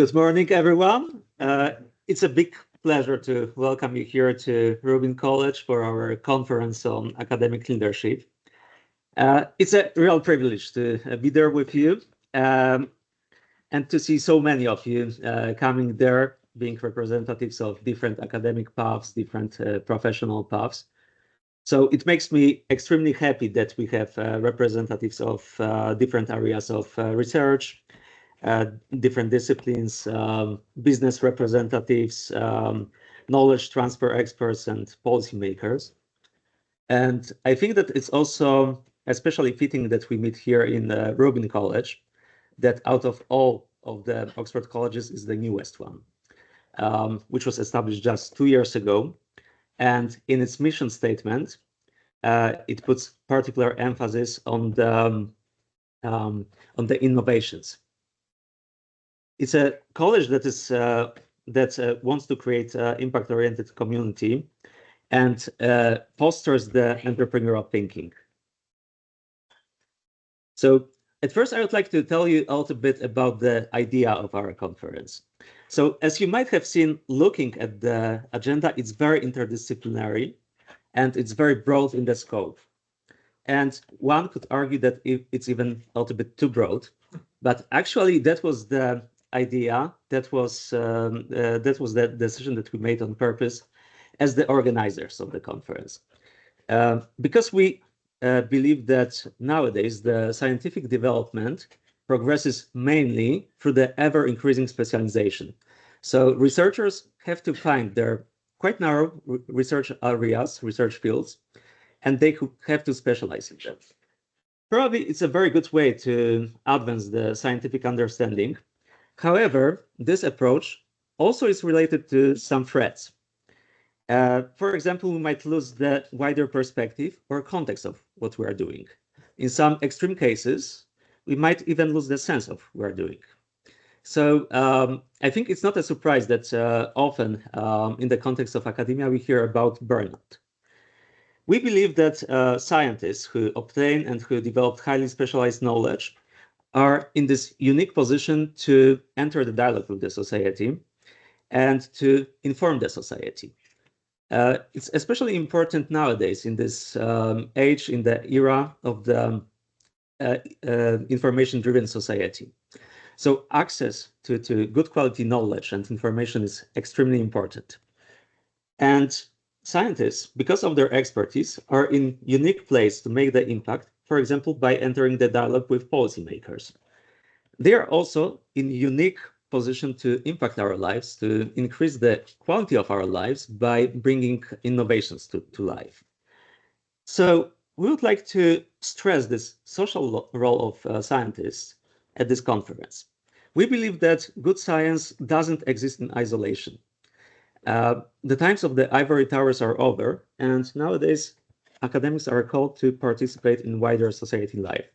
Good morning, everyone. It's a big pleasure to welcome you here to Rubin College for our conference on academic leadership. It's a real privilege to be there with you and to see so many of you coming there, being representatives of different academic paths, different professional paths. So it makes me extremely happy that we have representatives of different areas of research, different disciplines, business representatives, knowledge transfer experts, and policymakers. And I think that it's also especially fitting that we meet here in Rubin College, that out of all of the Oxford colleges is the newest one, which was established just 2 years ago. And in its mission statement, it puts particular emphasis on the innovations. It's a college that is wants to create impact-oriented community and fosters the entrepreneurial thinking. So at first, I would like to tell you a little bit about the idea of our conference. So as you might have seen, looking at the agenda, it's very interdisciplinary and it's very broad in the scope. And one could argue that it's even a little bit too broad, but actually that was the idea, that was the decision that we made on purpose as the organizers of the conference. Because we believe that nowadays the scientific development progresses mainly through the ever-increasing specialization. So researchers have to find their quite narrow research areas, research fields, and they have to specialize in them. Probably it's a very good way to advance the scientific understanding. However, this approach also is related to some threats. For example, we might lose the wider perspective or context of what we are doing. In some extreme cases, we might even lose the sense of what we're doing. So I think it's not a surprise that often in the context of academia, we hear about burnout. We believe that scientists who obtain and who develop highly specialized knowledge are in this unique position to enter the dialogue with the society and to inform the society. It's especially important nowadays in this age, in the era of the information-driven society. So access to good quality knowledge and information is extremely important. And scientists, because of their expertise, are in unique place to make the impact, for example, by entering the dialogue with policymakers. They are also in unique position to impact our lives, to increase the quality of our lives by bringing innovations to life. So we would like to stress this social role of scientists at this conference. We believe that good science doesn't exist in isolation. The times of the ivory towers are over, and nowadays academics are called to participate in wider society life.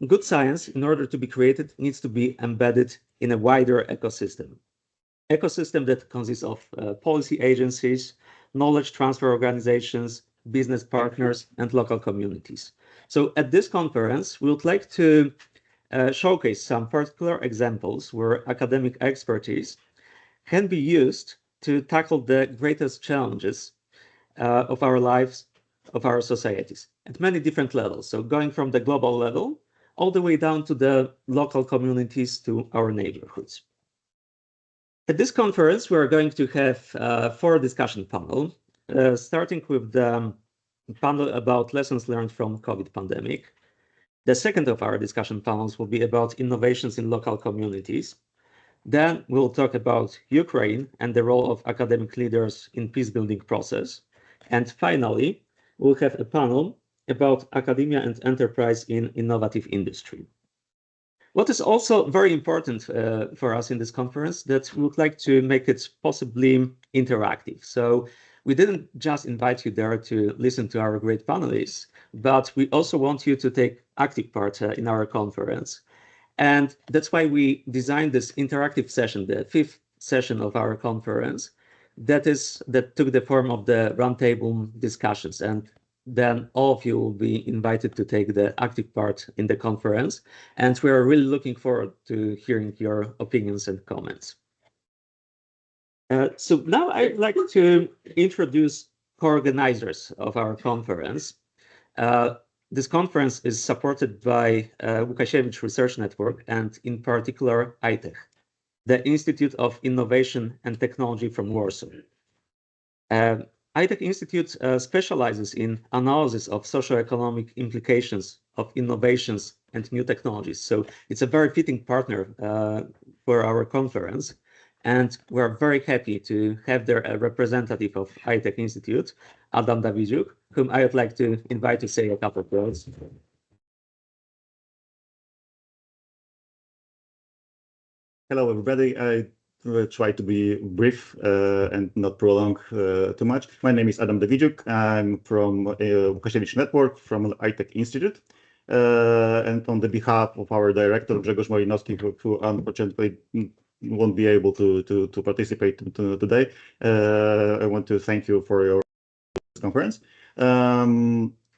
Good science, in order to be created, needs to be embedded in a wider ecosystem. Ecosystem that consists of policy agencies, knowledge transfer organizations, business partners, and local communities. So at this conference, we would like to showcase some particular examples where academic expertise can be used to tackle the greatest challenges of our lives, of our societies, at many different levels. So going from the global level all the way down to the local communities, to our neighborhoods. At this conference, we are going to have 4 discussion panels, starting with the panel about lessons learned from COVID pandemic. The second of our discussion panels will be about innovations in local communities. Then we'll talk about Ukraine and the role of academic leaders in peace-building process. And finally, we'll have a panel about academia and enterprise in innovative industry. What is also very important for us in this conference, that we would like to make it possibly interactive. So we didn't just invite you there to listen to our great panelists, but we also want you to take active part in our conference. And that's why we designed this interactive session, the 5th session of our conference, that took the form of the roundtable discussions. And then all of you will be invited to take the active part in the conference. And we are really looking forward to hearing your opinions and comments. So now I'd like to introduce co-organizers of our conference. This conference is supported by Łukasiewicz Research Network and in particular ITECH, the Institute of Innovation and Technology from Warsaw. ITECH Institute specializes in analysis of socioeconomic implications of innovations and new technologies. So it's a very fitting partner for our conference. And we're very happy to have there a representative of ITECH Institute, Adam Dawidziuk, whom I would like to invite to say a couple of words. Hello, everybody. I will try to be brief and not prolong too much. My name is Adam Dawidziuk. I'm from Łukasiewicz Network, from ITECH Institute. And on the behalf of our director, Grzegorz Malinowski, who unfortunately won't be able to participate today, I want to thank you for your conference.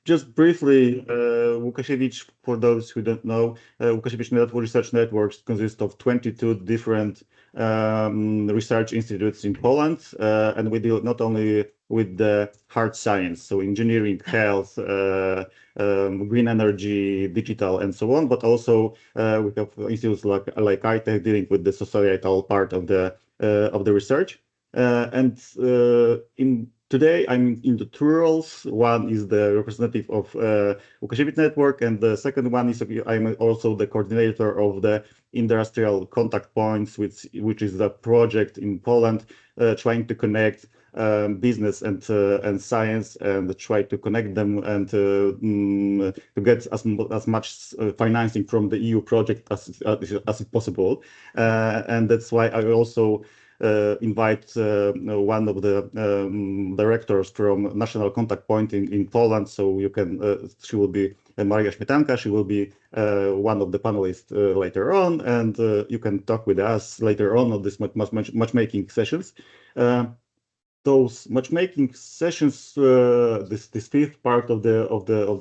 Just briefly, Łukasiewicz, for those who don't know, Łukasiewicz Research Networks consists of 22 different research institutes in Poland, and we deal not only with the hard science, so engineering, health, green energy, digital, and so on, but also we have institutes like ITECH dealing with the societal part of the research. Today, I'm in the two roles. One is the representative of Łukasiewicz Network, and the second one is I'm also the coordinator of the Industrial Contact Points, which is a project in Poland trying to connect business and science, and try to connect them and to get as much financing from the EU project as possible. And that's why I also invite one of the directors from National Contact Point in Poland. So you can, she will be Maria Śmietanka. She will be one of the panelists later on, and you can talk with us later on this matchmaking sessions. Those matchmaking sessions, this fifth part of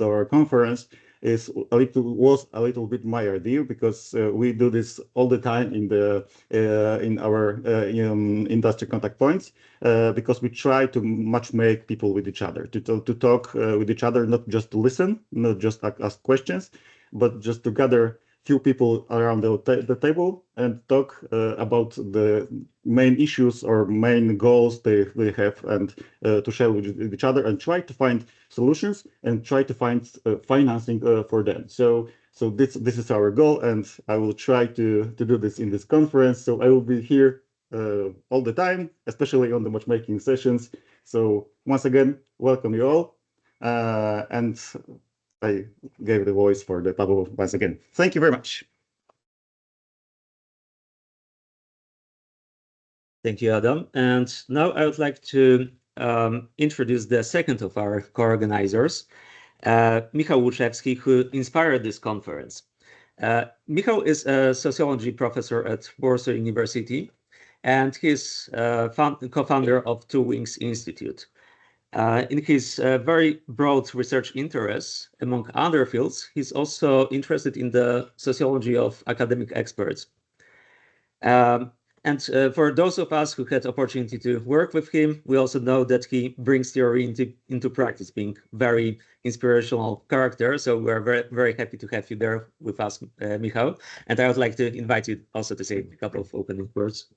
our conference was a little bit my idea, because we do this all the time in our industry contact points, because we try to matchmake people with each other, to talk with each other, not just to listen, not just ask questions, but just to gather few people around the table and talk about the main issues or main goals they have, and to share with each other and try to find solutions and try to find financing for them. So this is our goal, and I will try to do this in this conference. So I will be here all the time, especially on the matchmaking sessions. So once again, welcome you all, and I gave the voice for the Pavel once again. Thank you very much. Thank you, Adam. And now I would like to introduce the second of our co-organizers, Michał Łuczewski, who inspired this conference. Michał is a sociology professor at Warsaw University, and he's co-founder of Two Wings Institute. In his very broad research interests, among other fields, he's also interested in the sociology of academic experts. And for those of us who had opportunity to work with him, we also know that he brings theory into practice, being very inspirational character. So we're very, very happy to have you there with us, Michał. And I would like to invite you also to say a couple of opening words.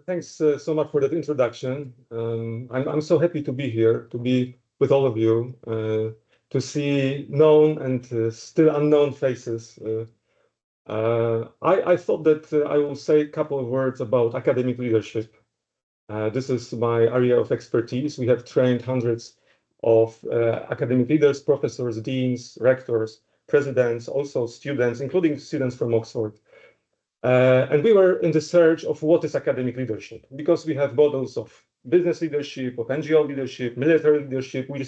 Thanks so much for that introduction. I'm so happy to be here, to be with all of you, to see known and still unknown faces. I thought that I will say a couple of words about academic leadership. This is my area of expertise. We have trained hundreds of academic leaders, professors, deans, rectors, presidents, also students, including students from Oxford. And we were in the search of what is academic leadership, because we have models of business leadership, of NGO leadership, military leadership. We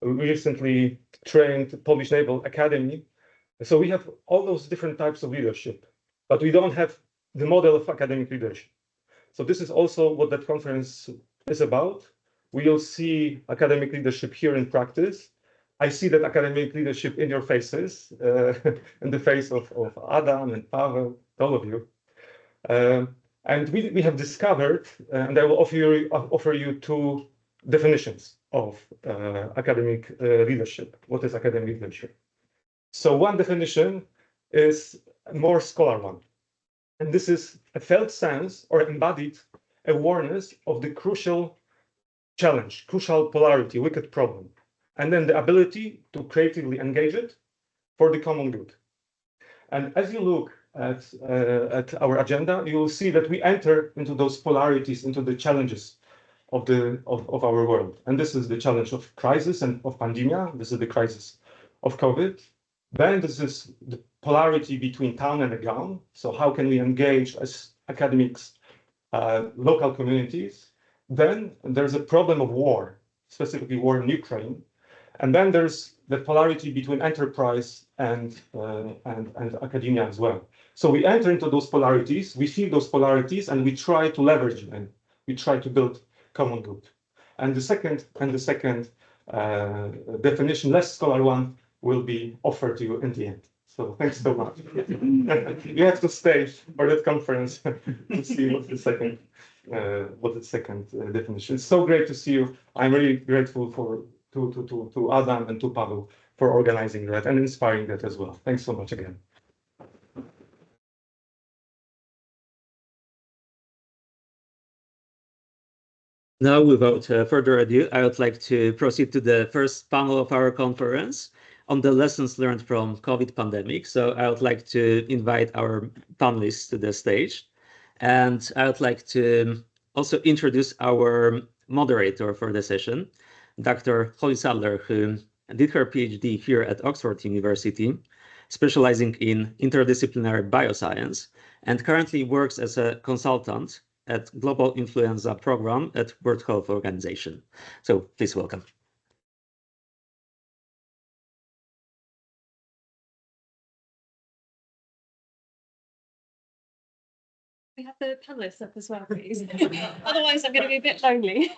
recently trained Polish Naval Academy. So we have all those different types of leadership, but we don't have the model of academic leadership. So this is also what that conference is about. We'll see academic leadership here in practice. I see that academic leadership in your faces, in the face of Adam and Pavel, all of you. And we have discovered, and I will offer you two definitions of academic leadership. What is academic leadership? So one definition is a more scholar one. And this is a felt sense or embodied awareness of the crucial challenge, crucial polarity, wicked problem, and then the ability to creatively engage it for the common good. And as you look at our agenda, you will see that we enter into those polarities, into the challenges of our world. And this is the challenge of crisis and of pandemia. This is the crisis of COVID. Then this is the polarity between town and the ground. So how can we engage as academics, local communities? Then there's a problem of war, specifically war in Ukraine. And then there's the polarity between enterprise and academia as well. So we enter into those polarities, we feel those polarities, and we try to leverage them. We try to build common good. And the second definition, less scholar one, will be offered to you in the end. So thanks so much. You have to stay for that conference to see what the second definition. It's so great to see you. I'm really grateful to Adam and to Pavel for organizing that and inspiring that as well. Thanks so much again. Now, without further ado, I would like to proceed to the first panel of our conference on the lessons learned from COVID pandemic. So I would like to invite our panelists to the stage. And I would like to also introduce our moderator for the session, Dr. Holly Sadler, who did her PhD here at Oxford University, specializing in interdisciplinary bioscience, and currently works as a consultant at Global Influenza Program at World Health Organization. So please welcome. We have the panelists up as well, please. Otherwise, I'm going to be a bit lonely.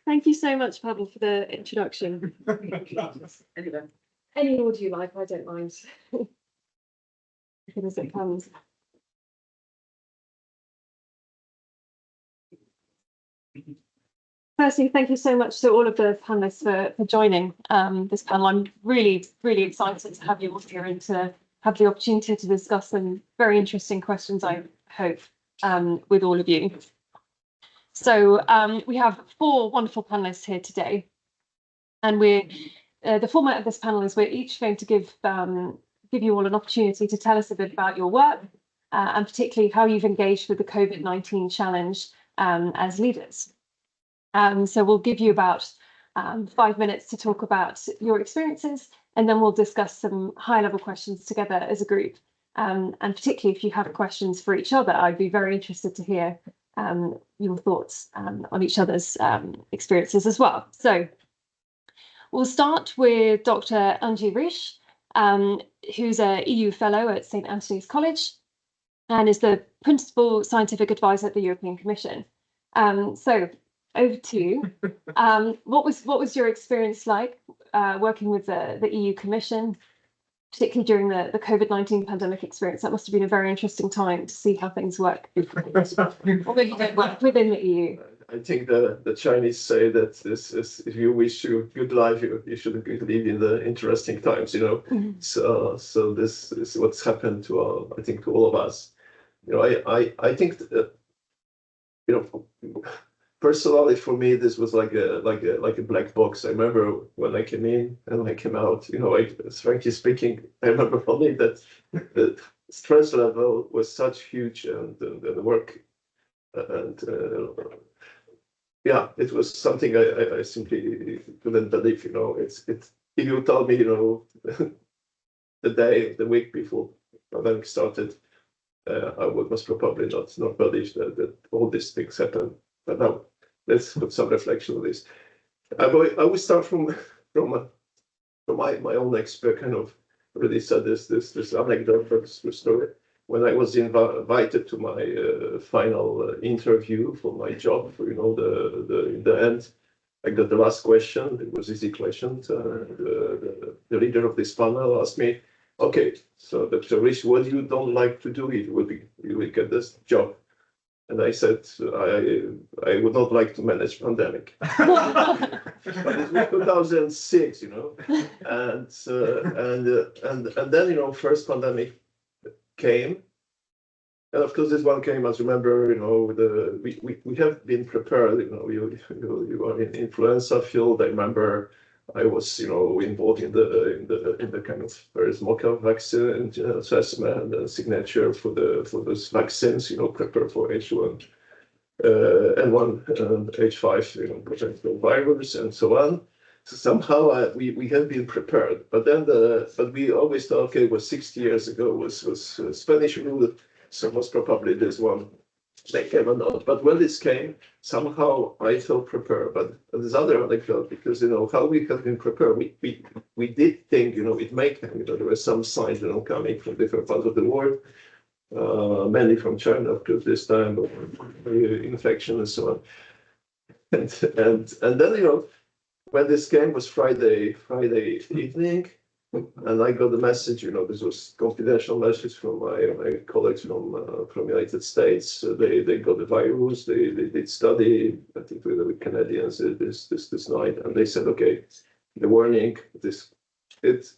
Thank you so much, Pavel, for the introduction. Any order you like, I don't mind. As it comes. Firstly, thank you so much to all of the panelists for joining this panel. I'm really, really excited to have you all here and to have the opportunity to discuss some very interesting questions, I hope, with all of you. So we have four wonderful panelists here today, and the format of this panel is we're each going to give you all an opportunity to tell us a bit about your work and particularly how you've engaged with the COVID-19 challenge as leaders. So we'll give you about 5 minutes to talk about your experiences, and then we'll discuss some high-level questions together as a group. And particularly if you have questions for each other, I'd be very interested to hear your thoughts on each other's experiences as well. So we'll start with Dr. Andrzej Ryś, who's a EU fellow at St. Antony's College and is the principal scientific advisor at the European Commission. So over to you. What was your experience like working with the EU Commission, particularly during the COVID-19 pandemic experience? That must have been a very interesting time to see how things work. Or maybe you don't work within the EU. I think the Chinese say that this is, if you wish you good life, you should live in the interesting times, you know. Mm-hmm. So this is what's happened to I think to all of us. You know, I think that, you know, personally for me this was like a black box. I remember when I came in and when I came out, you know, frankly speaking, I remember only that the stress level was such huge and the work and yeah, it was something I simply couldn't believe. You know, it's if you told me, you know, the week before pandemic started, I would most probably not believe that all these things happen. But now let's put some reflection on this. I will start from my own expert, kind of really said this anecdote, this story. when I was invited to my final interview for my job, in the end, I got the last question. It was easy question. The leader of this panel asked me, "Okay, so Dr. Ryś, what you don't like to do? You will get this job." And I said, I would not like to manage pandemic. But it was 2006, and then first pandemic came, and of course this one came. As you remember, we have been prepared. You are in influenza field. I remember I was involved in the kind of first mock-up vaccine assessment and signature for those vaccines. Prepare for H1 N1 and H5 potential virus and so on. So somehow we have been prepared, but we always thought, okay, it was 60 years ago, was Spanish rule, so most probably this one may came or not. But when this came, somehow I felt prepared. But this other anecdote, because how we have been prepared, we did think it may come. There were some signs coming from different parts of the world, mainly from China, of course, this time, infection and so on. And then when this came was Friday evening, and I got the message. This was confidential message from my colleagues from United States. They got the virus. They did study, I think, with Canadians this night, and they said, okay, the warning, it's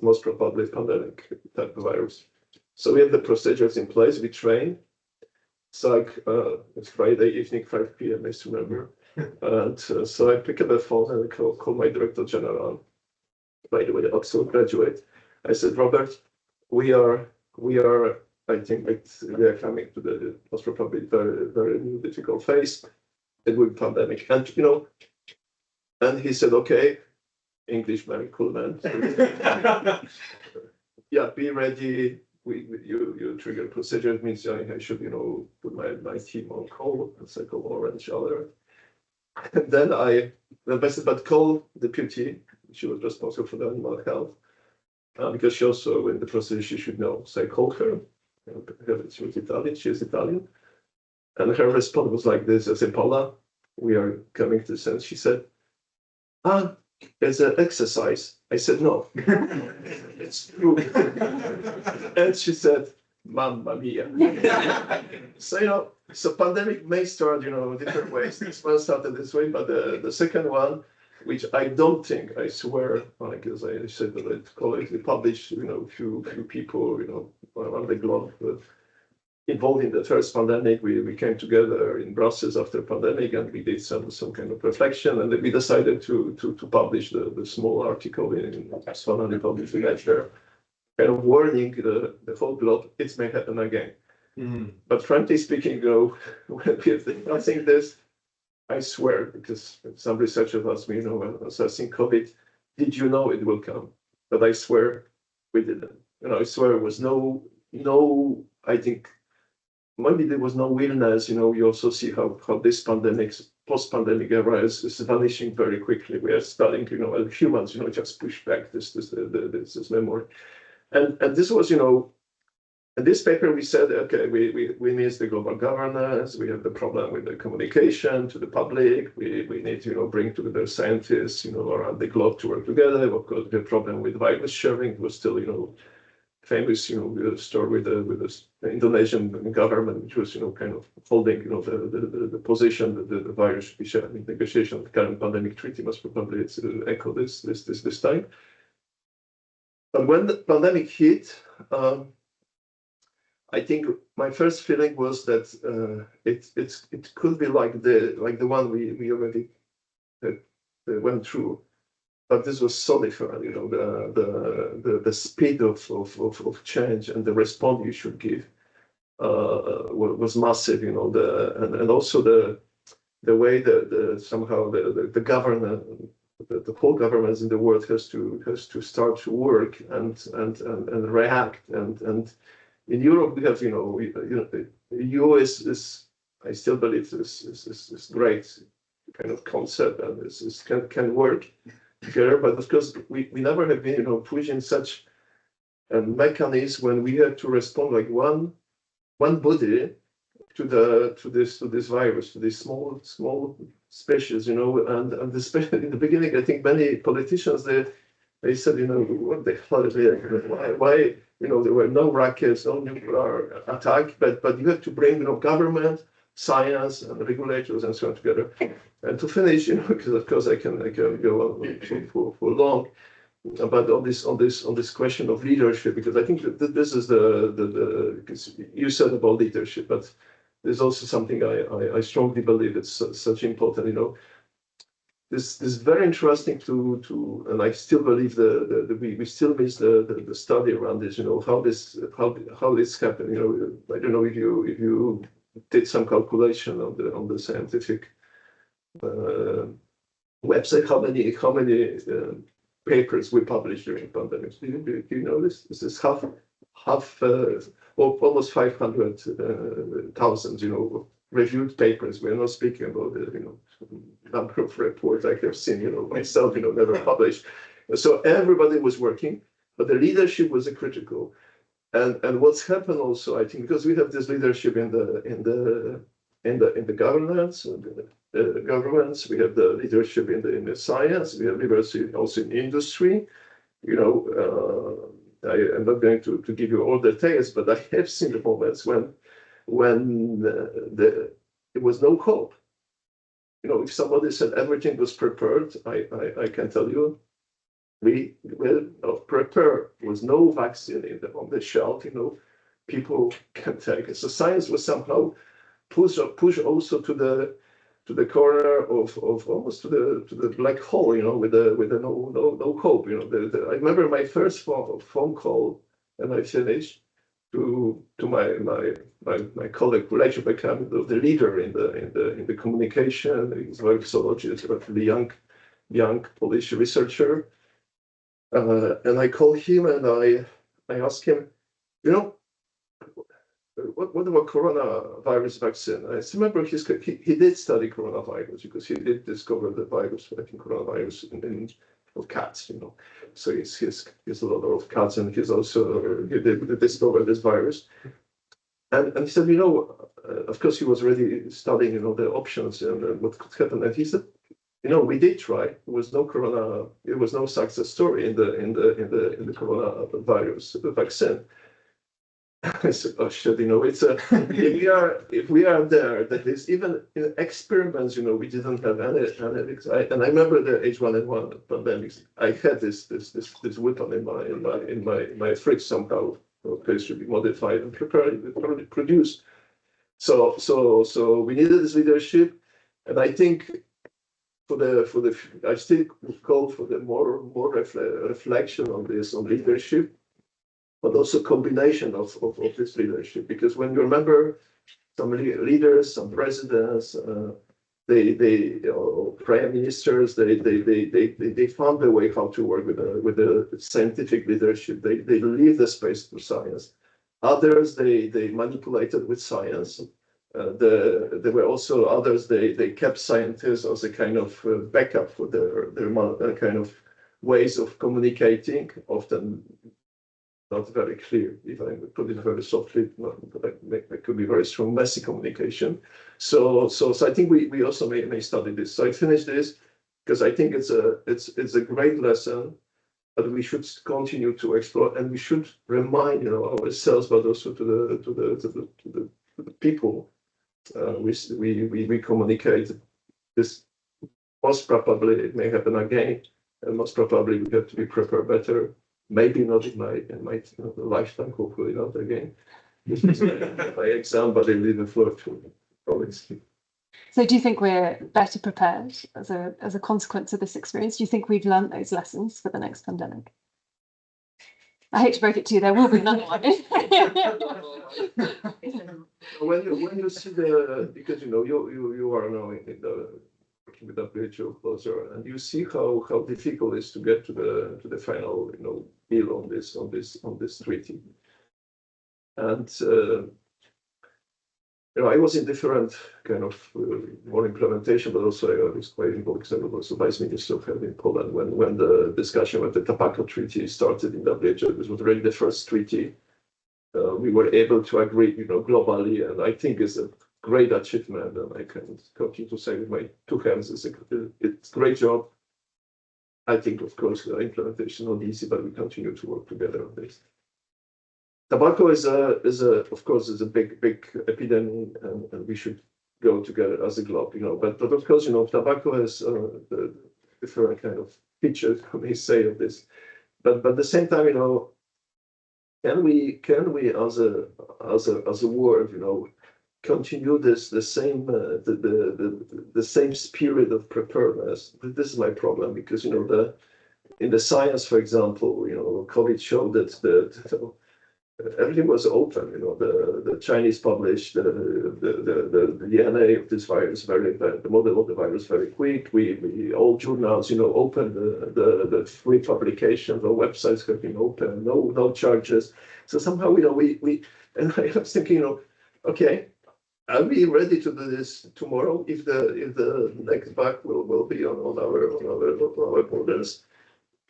most probably pandemic type of virus. So we have the procedures in place. We train. It's like it's Friday evening, 5 p.m. I still remember. And so I pick up the phone and I call my director general, by the way, the Oxford graduate. I said, Robert, we are, I think we are coming to the most probably very, very difficult phase. It will be pandemic. And, and he said, okay, English, very cool man. Yeah, be ready. You trigger procedure. It means I should, put my team on call, and cycle orange alert. And then I said, but call the deputy. She was responsible for the animal health, because she also, in the procedure, she should know. So I called her. She was Italian. She is Italian. And her response was like this: I said, Paula, we are coming to sense. She said, it's an exercise. I said, no, it's true. And she said, Mamma mia. So, so pandemic may start, different ways. This one started this way, but the second one, which I don't think, I swear, because I said that it's colleagues published, a few people, around the globe involved in the first pandemic. We came together in Brussels after pandemic, and we did some kind of reflection, and we decided to publish the small article in Scholarly Public Ledger, kind of warning the whole globe it may happen again. Mm. But frankly speaking, when we are discussing this, I swear, because some researchers asked me, when assessing COVID, did you know it will come? But I swear we didn't. I swear it was no. I think maybe there was no willingness. You also see how this post-pandemic era is vanishing very quickly. We are starting, as humans, just push back this memory. And this was, in this paper we said, okay, we miss the global governance. We have the problem with the communication to the public. We need to bring together scientists, around the globe to work together. Of course, the problem with virus sharing. It was still, famous, story with the Indonesian government, which was, kind of holding, the position that the virus should be shared in negotiation of the current pandemic treaty. Must probably echo this time. But when the pandemic hit, I think my first feeling was that it could be like the one we already went through, but this was so different. The speed of change and the response you should give was massive. And also the way that somehow the government. The whole governments in the world has to start to work and react, and in Europe we have the EU is I still believe is great kind of concept, and this can work together, but of course we never have been pushing such a mechanism when we had to respond like one one body to this virus, to this small species, and especially in the beginning, I think many politicians they said, what the hell is it? Why there were no rockets, no nuclear attack, but you have to bring government, science, and regulators and so on together. And to finish, because of course I can go on for long, but on this question of leadership, because I think that this is because you said about leadership, but there's also something I strongly believe it's such important. This is very interesting to and I still believe we still miss the study around this. How this happened. I don't know if you did some calculation on the scientific website how many papers we published during pandemics. Do you know this? This is half almost 500,000 reviewed papers. We're not speaking about the number of reports I have seen myself never published. So everybody was working, but the leadership was critical. And what's happened also, I think, because we have this leadership in the governance, governments, we have the leadership in the science, we have leadership also in industry. I'm not going to give you all the details, but I have seen the moments when there was no hope. If somebody said everything was prepared, I can tell you, we were not prepared. There was no vaccine on the shelf. People can take it. So science was somehow pushed also to the corner of almost to the black hole. With the no hope. I remember my first phone call, and I finished to my colleague who later became the leader in the communication. He's a sociologist, but the young Polish researcher. And I called him and I asked him, what about coronavirus vaccine? I still remember he did study coronavirus because he did discover the virus, I think coronavirus in cats, So he's a lot of cats, and he's also he did discover this virus. And he said, of course he was already studying, the options and what could happen. And he said, we did try. It was no success story in the coronavirus vaccine. I said, oh shit, it's if we are there, that is even in experiments, we didn't have any. And I remember the H1N1 pandemics. I had this weapon in my fridge somehow. Okay, it should be modified and prepared, produced. So we needed this leadership, and I think I still call for the more reflection on this, on leadership, but also combination of this leadership. Because when you remember some leaders, some presidents, prime ministers, they found a way how to work with the scientific leadership. They leave the space to science. Others they manipulated with science. There were also others. They kept scientists as a kind of backup for their kind of ways of communicating, often not very clear. If I put it very softly, it could be very strong, messy communication. So I think we also may study this. So I finished this because I think it's a great lesson, but we should continue to explore, and we should remind ourselves, but also to the people. We communicate this. Most probably it may happen again, and most probably we have to be prepared better. Maybe not in my lifetime, hopefully not again. This is my exam, but I leave the floor to colleagues. So do you think we're better prepared as a consequence of this experience? Do you think we've learned those lessons for the next pandemic? I hate to break it to you, there will be another one. When you see because you are now working with WHO closer, and you see how difficult it is to get to the final deal on this treaty. And I was in different kind of more implementation, but also I was quite involved, because I was also vice minister of health in Poland when the discussion with the tobacco treaty started in WHO. This was really the first treaty we were able to agree, globally, and I think is a great achievement. And I can continue to say with my two hands, it's a great job. I think, of course, the implementation not easy, but we continue to work together on this. Tobacco is of course a big epidemic, and we should go together as a globe, But of course, tobacco has the different kind of features, I may say, of this. But at the same time, can we as a world, continue the same spirit of preparedness? This is my problem, because in the science, for example, COVID showed that everything was open. The Chinese published the DNA of this virus the model of the virus very quick. We all journals, opened the free publications, or websites have been open, no charges. So somehow, we and I was thinking, okay, are we ready to do this tomorrow if the next bug will be on our borders?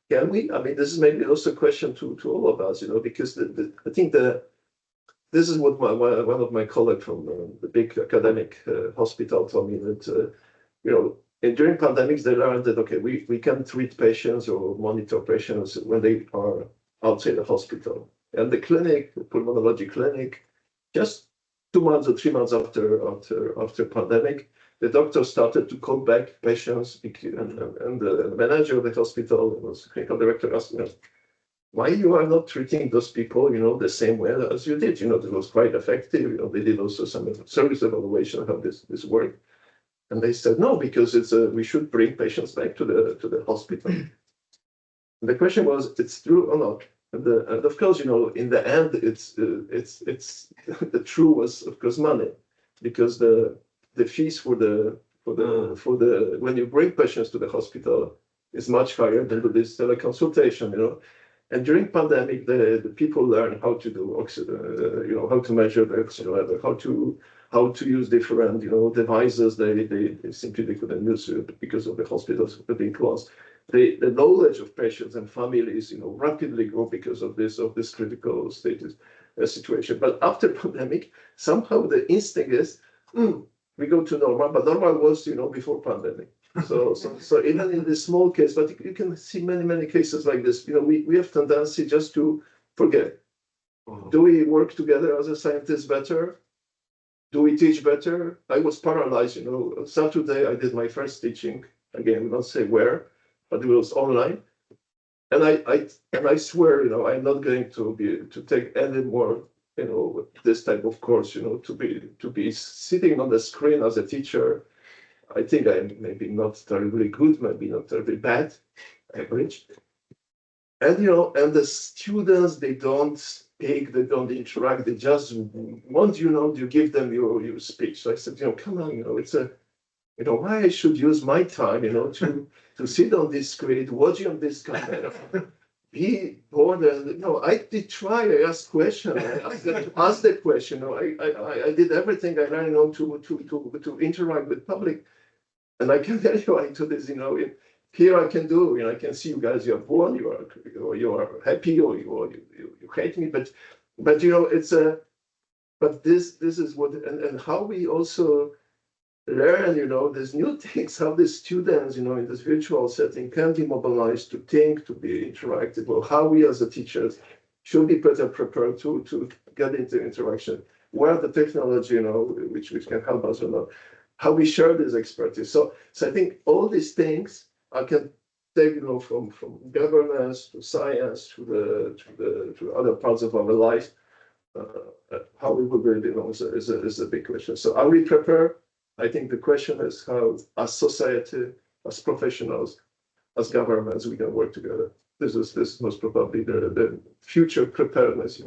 Can we? I mean, this is maybe also a question to all of us, because I think this is what one of my colleagues from the big academic hospital told me, that during pandemics they learned that, okay, we can treat patients or monitor patients when they are outside the hospital. And the clinic, the pulmonology clinic, just 2 months or 3 months after pandemic, the doctor started to call back patients, and the manager of the hospital, was clinical director, asked me, why you are not treating those people, the same way as you did? It was quite effective. They did also some service evaluation of how this worked, and they said no, because we should bring patients back to the hospital. And the question was, it's true or not? And of course, in the end, it's the true was, of course, money, because the fees for the when you bring patients to the hospital is much higher than to this teleconsultation, And during pandemic, the people learn how to do oxygen, how to measure the oxygen level, how to use different, devices. They simply couldn't use it because of the hospitals being closed. The knowledge of patients and families, rapidly grew because of this critical status situation. But after pandemic, somehow the instinct is, we go to normal, but normal was, before pandemic. So even in this small case, but you can see many cases like this. We have tendency just to forget. Do we work together as a scientist better? Do we teach better? I was paralyzed. Saturday I did my first teaching. Again, I will not say where, but it was online. And I swear, I'm not going to take any more, this type of course, to be sitting on the screen as a teacher. I think I'm maybe not terribly good, maybe not terribly bad, average. And and the students, they don't speak, they don't interact, they just want you give them your speech. So I said, come on, it's why I should use my time, to sit on this screen, watching on this camera. Be bored, and I did try. I asked questions. I asked the question. I did everything I learned to interact with public, and I can tell you, I do this. Here I can do. I can see you guys. You are bored. You are happy, or you hate me. But it's a. But this is what, and how we also learn, these new things, how the students, in this virtual setting can be mobilized to think, to be interactive, or how we as a teachers should be better prepared to get into interaction, where the technology, which can help us, how we share this expertise. So I think all these things I can take, from governance to science to other parts of our life. How we will build it, is a big question. So are we prepared? I think the question is how, as society, as professionals, as governments, we can work together. This is most probably the future preparedness,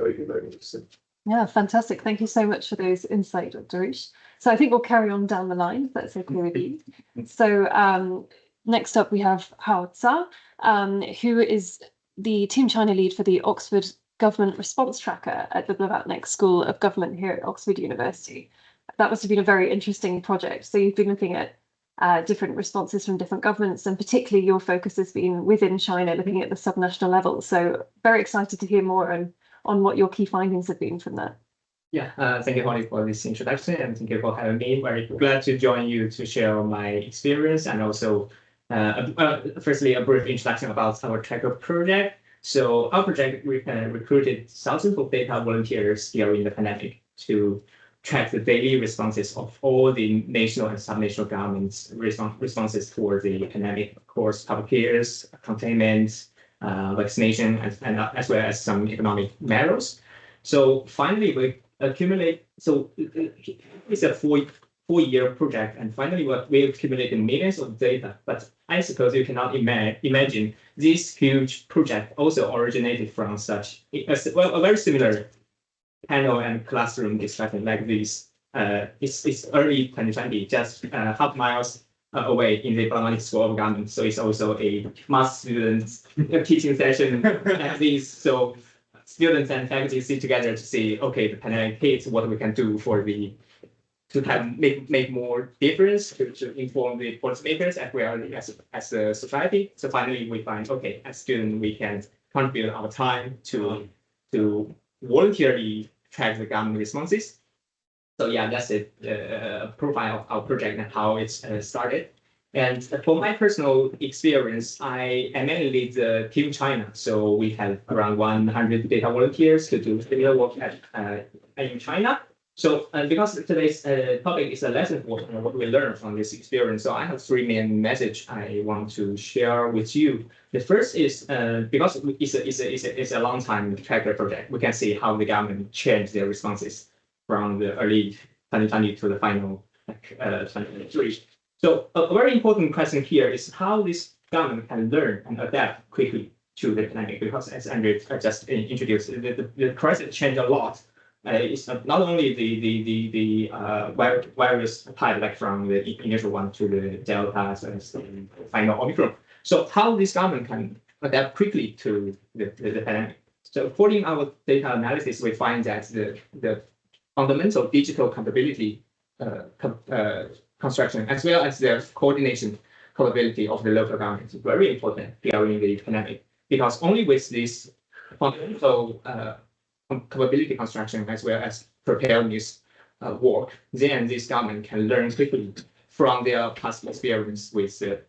Yeah, fantastic. Thank you so much for those insights, Dr. Ryś. So I think we'll carry on down the line, if that's okay with you. So next up, we have Hao Zha, who is the Team China lead for the Oxford Government Response Tracker at the Blavatnik School of Government here at Oxford University. That must have been a very interesting project. So you've been looking at different responses from different governments, and particularly your focus has been within China, looking at the subnational level. So very excited to hear more on on what your key findings have been from that. Yeah, thank you, Holly, for this introduction, and thank you for having me. Very glad to join you to share my experience, and also, firstly, a brief introduction about our tracker project. So our project recruited thousands of data volunteers during the pandemic to track the daily responses of all the national and subnational governments' responses toward the pandemic, of course, public health, containment, vaccination, and as well as some economic measures. So finally, we accumulate. So it's a four-year project, and finally, we accumulated millions of data. But I suppose you cannot imagine this huge project also originated from such a very similar panel and classroom discussion like this. It's early 2020, just half miles away in the Blavatnik School of Government. So it's also a mass students teaching session like this. So students and faculty sit together to see, okay, the pandemic hits, what we can do for to make more difference to inform the policymakers as well as a society. So finally, we find, okay, as students, we can contribute our time to voluntarily track the government responses. So yeah, that's it, profile of our project and how it's started. And for my personal experience, I mainly lead the Team China. So we have around 100 data volunteers to do similar work in China. So because today's topic is a lesson for what we learned from this experience, so I have three main messages I want to share with you. The first is because it's a long time tracker project, we can see how the government changed their responses from the early 2020 to the final 2023. So a very important question here is how this government can learn and adapt quickly to the pandemic, because as Andrew just introduced, the crisis changed a lot. It's not only the virus type, like from the initial one to the Delta as the final Omicron. So how this government can adapt quickly to the pandemic. So according to our data analysis, we find that the fundamental digital capability construction, as well as the coordination capability of the local government, is very important during the pandemic, because only with this fundamental capability construction as well as preparedness work, then this government can learn quickly from their past experience with the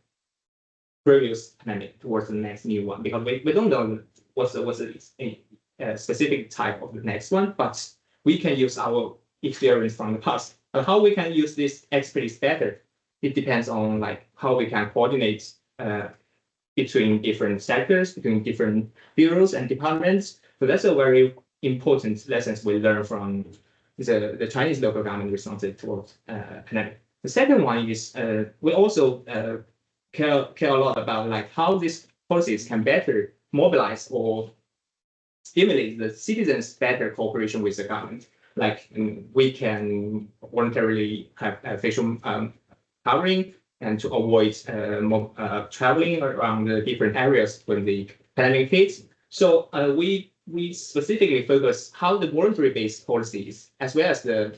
previous pandemic towards the next new one, because we don't know what's a specific type of the next one, but we can use our experience from the past. But how we can use this expertise better, it depends on like how we can coordinate between different sectors, between different bureaus and departments. So that's a very important lessons we learn from the Chinese local government response towards pandemic. The second one is we also care a lot about like how these policies can better mobilize or stimulate the citizens' better cooperation with the government. Like we can voluntarily have facial covering and to avoid traveling around the different areas when the pandemic hits. So we specifically focus how the voluntary-based policies as well as the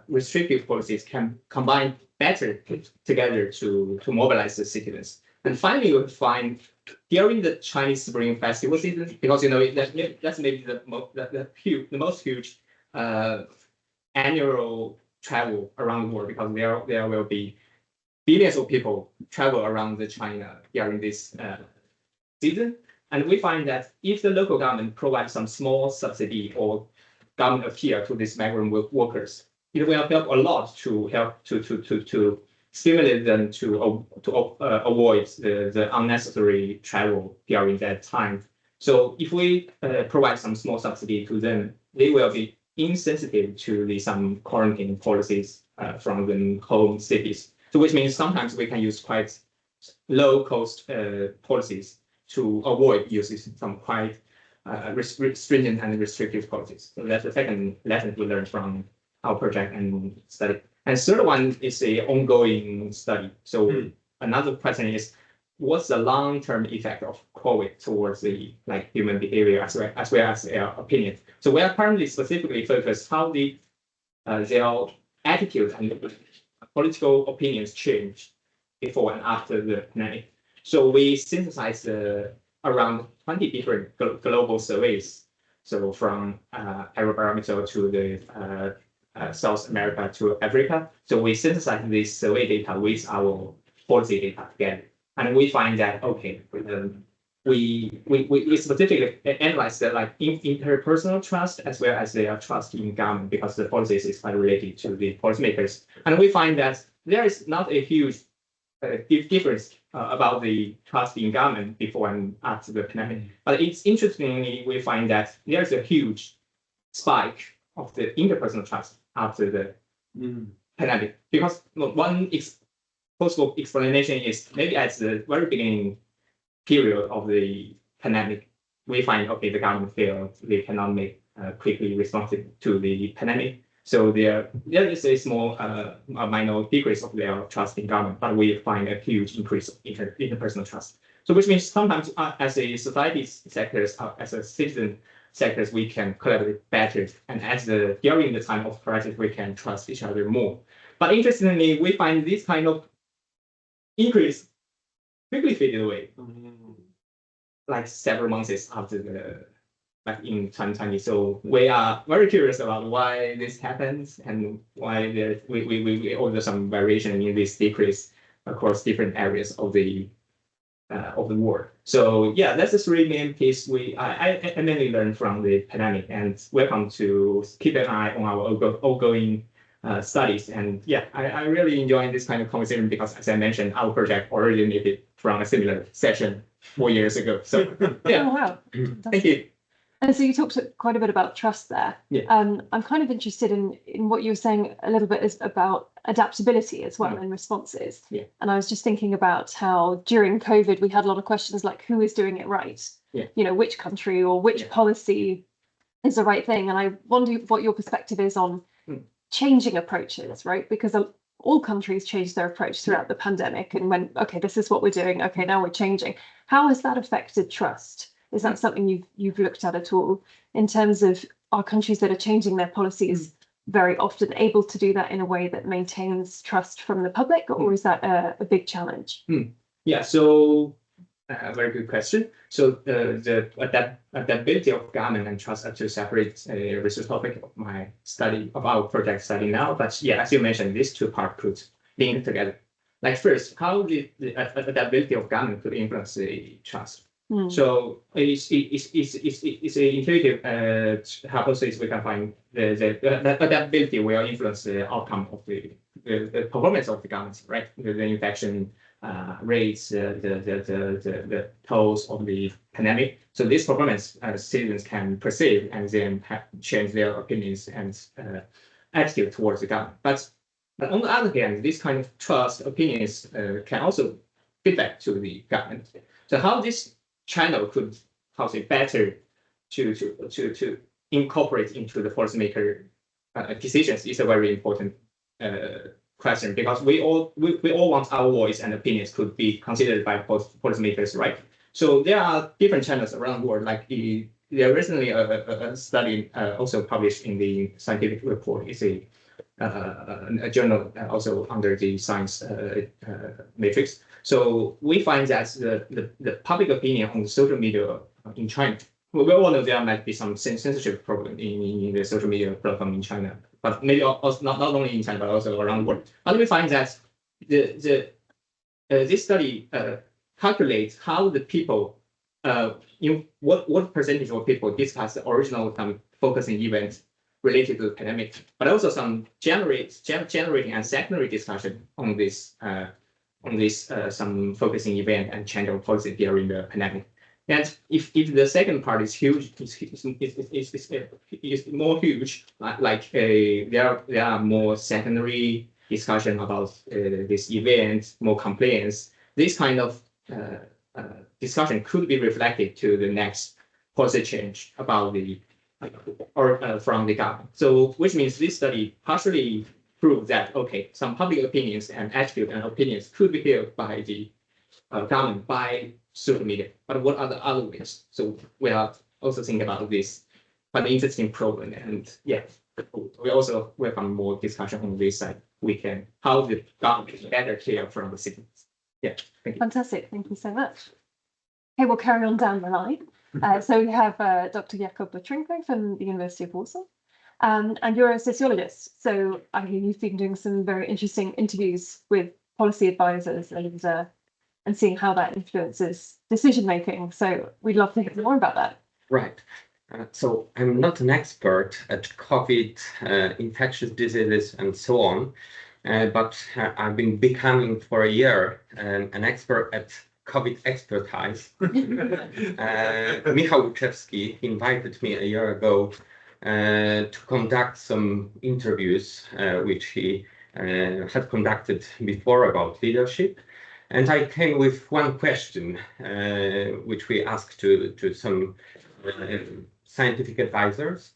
restrictive policies can combine better together to mobilize the citizens. And finally, we find during the Chinese Spring Festival season, because that's maybe the most huge annual travel around the world, because there will be billions of people travel around the China during this season. And we find that if the local government provides some small subsidy or government appeal to these migrant workers, it will help a lot to help to stimulate them to avoid the unnecessary travel during that time. So if we provide some small subsidy to them, they will be insensitive to some quarantine policies from the home cities. So which means sometimes we can use quite low cost policies to avoid using some quite stringent and restrictive policies. So that's the second lesson we learned from our project and study. And third one is a ongoing study. So another question is, what's the long-term effect of COVID towards the human behavior as well as their opinion? So we are currently specifically focused how their attitude and political opinions change before and after the pandemic. So we synthesized around 20 different global surveys So from Eurobarometer to the South America to Africa. So we synthesize this survey data with our policy data together. And we find that, okay, we specifically analyze the interpersonal trust as well as their trust in government, because the policies is quite related to the policymakers. And we find that there is not a huge difference about the trust in government before and after the pandemic. But it's interestingly, we find that there's a huge spike of the interpersonal trust after the pandemic. Because one possible explanation is maybe at the very beginning period of the pandemic, we find, okay, the government failed, they cannot make quickly responsive to the pandemic. So there is a small minor decrease of their trust in government, but we find a huge increase of interpersonal trust. So which means sometimes as a society sectors, as a citizen sectors, we can collaborate better. And during the time of crisis, we can trust each other more. But interestingly, we find this kind of increase quickly faded away, like several months after in 2020. So we are very curious about why this happens and why we order some variation in this decrease across different areas of the world. So yeah, that's the three main piece I mainly learned from the pandemic, and welcome to keep an eye on our ongoing studies. And yeah, I really enjoy this kind of conversation because, as I mentioned, our project originated from a similar session 4 years ago. So yeah. Oh, wow. Thank you. And so you talked quite a bit about trust there. Yeah. I'm kind of interested in what you were saying a little bit is about adaptability as well in responses. Yeah. And I was just thinking about how during COVID we had a lot of questions like who is doing it right? Yeah. You know, which country or which policy is the right thing? And I wonder what your perspective is on changing approaches, right? Because all countries changed their approach throughout the pandemic and went, okay, this is what we're doing. Okay, now we're changing. How has that affected trust? Is that something you've looked at all in terms of are countries that are changing their policies very often able to do that in a way that maintains trust from the public, or is that a big challenge? Yeah, so very good question. So the adaptability of government and trust are two separate research topic of my study, of our project study now. But yeah, as you mentioned, these two parts could link together. Like first, how the adaptability of government could influence the trust. So it's an intuitive hypothesis we can find the adaptability will influence the outcome of the performance of the government, right? The infection rates, the tolls of the pandemic. So this performance citizens can perceive and then change their opinions and attitude towards the government. But on the other hand, this kind of trust opinions can also feedback to the government. So how this channel could better to incorporate into the policymaker decisions is a very important question, because we all want our voice and opinions could be considered by policymakers, right? So there are different channels around the world. Like there recently a study also published in the scientific report. It's a journal also under the science matrix. So we find that the public opinion on the social media in China, we all know there might be some censorship problem in the social media platform in China, but maybe also not only in China but also around the world. But we find that this study calculates how the people, what percentage of people discuss the original focusing events related to the pandemic, but also some generating and secondary discussion on this some focusing event and change of policy during the pandemic. And if the second part is huge, is more huge, like there are more secondary discussion about this event, more complaints. This kind of discussion could be reflected to the next policy change about from the government. So which means this study partially proved that, okay, some public opinions and attitude and opinions could be held by the government by social media. But what are the other ways? So we are also thinking about this quite interesting problem. And yeah, we also welcome more discussion on this side. How the government better care from the citizens. Yeah, thank you. Fantastic, thank you so much. Okay, we'll carry on down the line. So we have Dr. Jakub Motrenko from the University of Warsaw, and you're a sociologist. So I hear you've been doing some very interesting interviews with policy advisors and seeing how that influences decision making. So we'd love to hear more about that. Right. So I'm not an expert at COVID, infectious diseases, and so on, but I've been becoming for a year an expert at COVID expertise. Michał Łuczewski invited me a year ago to conduct some interviews, which he had conducted before about leadership. And I came with one question, which we asked to some scientific advisors.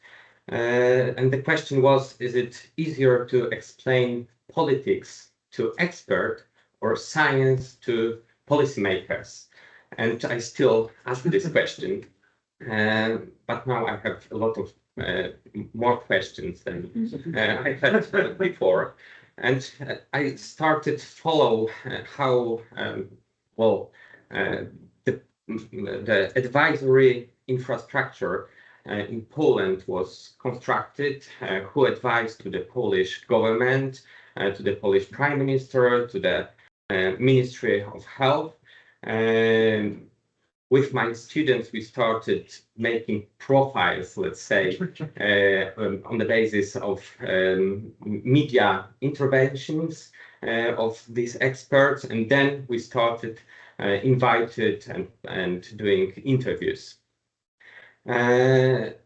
And the question was, is it easier to explain politics to expert or science to policymakers? And I still ask this question, but now I have a lot of more questions than I had before. And I started to follow how the advisory infrastructure in Poland was constructed, who advised to the Polish government, to the Polish Prime Minister, to the Ministry of Health. With my students, we started making profiles, let's say, on the basis of media interventions of these experts, and then we started invited and doing interviews.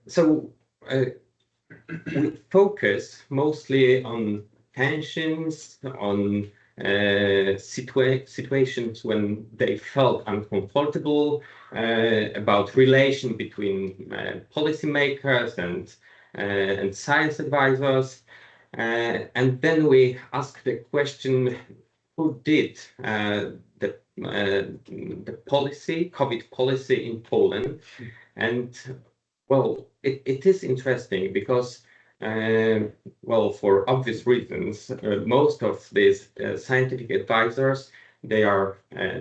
So we focus mostly on tensions, on situations when they felt uncomfortable, about relation between policymakers and science advisors. And then we ask the question, who did the policy, COVID policy in Poland? And well, it is interesting because for obvious reasons, most of these scientific advisors, they are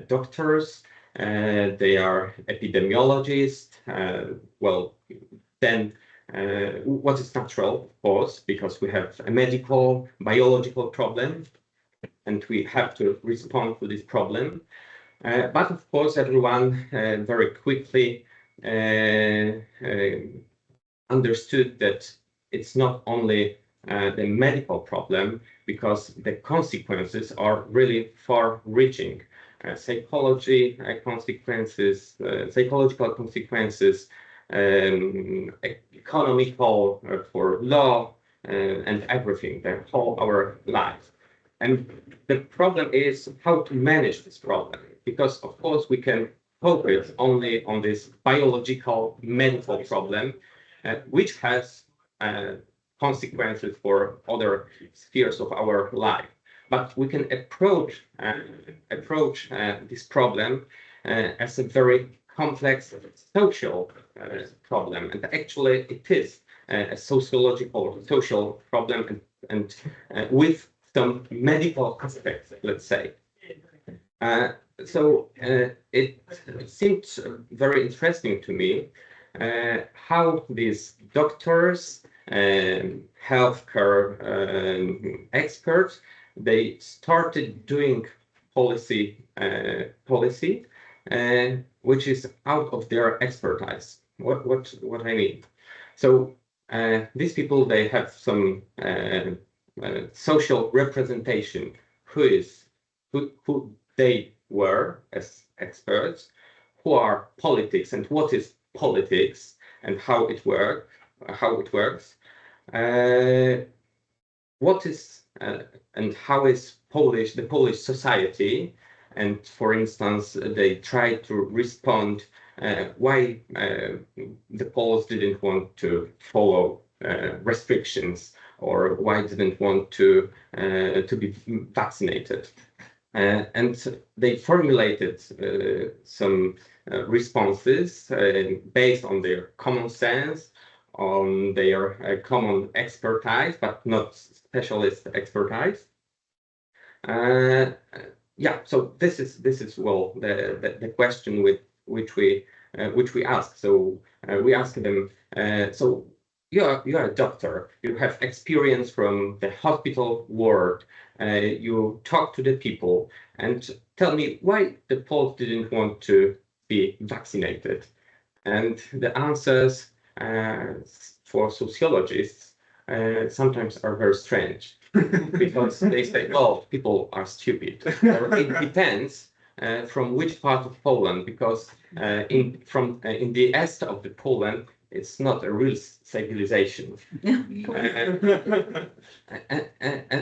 doctors, they are epidemiologists. Then what is natural, of course, because we have a medical, biological problem, and we have to respond to this problem. But of course, everyone very quickly understood that it's not only the medical problem, because the consequences are really far-reaching. Psychological consequences, economical, for law, and everything, the whole our life. And the problem is how to manage this problem, because of course we can focus only on this biological medical problem, which has consequences for other spheres of our life. But we can approach this problem as a very complex social problem, and actually it is a sociological, social problem, and with some medical aspects, let's say. So it seemed very interesting to me how these doctors, healthcare experts, they started doing policy, which is out of their expertise. What I mean? So these people, they have some social representation, who they were as experts, who are politics and what is politics and how it works, what is and how is the Polish society, and for instance they try to respond why the Poles didn't want to follow restrictions, or why didn't want to be vaccinated. And they formulated some responses based on their common sense, on their common expertise, but not specialist expertise. Yeah, so this is well the question with which we which we asked. So we asked them, so you're a doctor, you have experience from the hospital world, you talk to the people, and tell me why the Poles didn't want to be vaccinated. And the answers for sociologists sometimes are very strange because they say, well, people are stupid. Or it depends from which part of Poland, because in the east of the Poland, it's not a real civilization,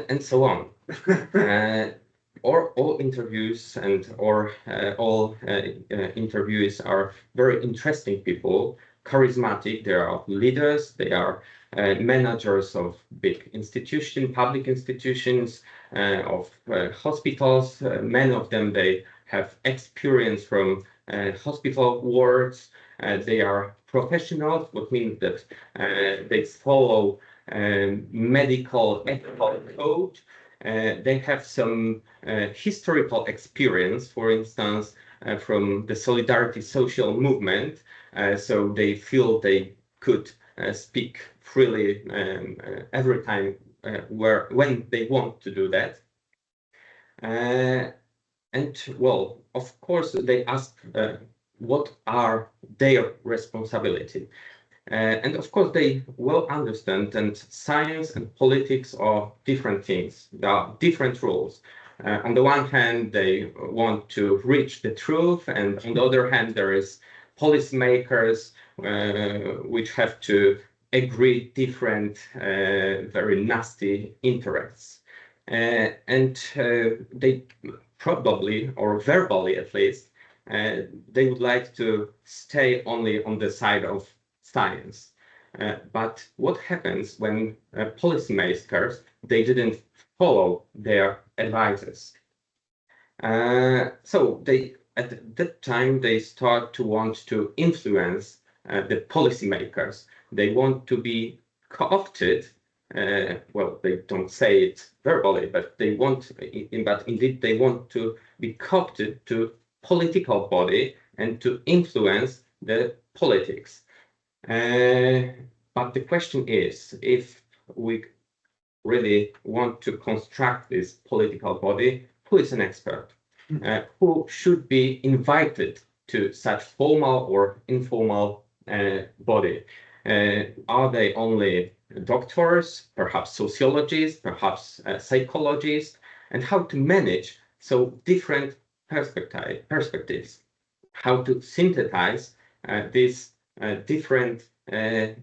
and so on. Or all interviews and all interviewees are very interesting people, charismatic. They are leaders. They are managers of big institutions, public institutions, of hospitals. Many of them, they have experience from hospital wards. They are professionals, which means that they follow medical ethical code. They have some historical experience, for instance, from the Solidarity social movement, so they feel they could speak freely every time when they want to do that. And well, of course, they ask what are their responsibility. And of course, they well understand that science and politics are different things. There are different rules. On the one hand, they want to reach the truth, and on the other hand, there is policymakers which have to agree different, very nasty interests. And they probably, or verbally at least, they would like to stay only on the side of science. But what happens when policymakers, they didn't follow their advices? So they, at that time, they start to want to influence the policymakers. They want to be co-opted. Well, they don't say it verbally, but they want, but indeed they want to be co-opted to political body and to influence the politics. But the question is, if we really want to construct this political body, who is an expert? Who should be invited to such formal or informal body? Are they only doctors, perhaps sociologists, perhaps psychologists? And how to manage so different perspectives? How to synthesize these different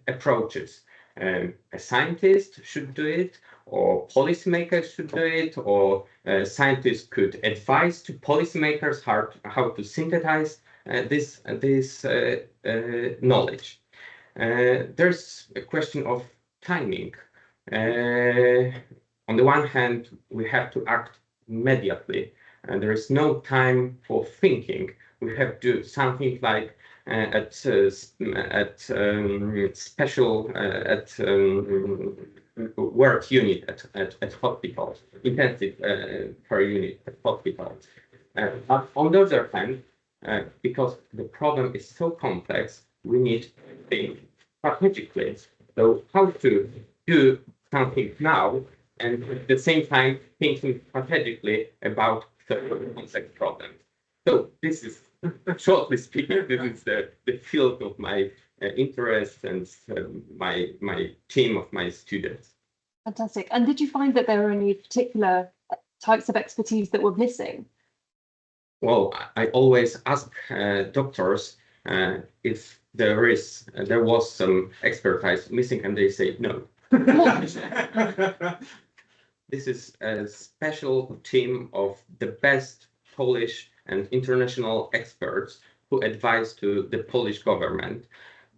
approaches? A scientist should do it, or policymakers should do it, or scientists could advise to policymakers how to synthesize this knowledge. There's a question of timing. On the one hand, we have to act immediately, and there is no time for thinking. We have to do something like at work unit at hospitals, intensive care unit at hospitals. But on the other hand, because the problem is so complex, we need to think strategically. So how to do something now, and at the same time thinking strategically about the complex problems. So this is, shortly speaking, this is the field of my interest and my team of my students. Fantastic. And did you find that there were any particular types of expertise that were missing? Well, I always ask doctors if there was some expertise missing, and they say no. This is a special team of the best Polish and international experts who advise to the Polish government.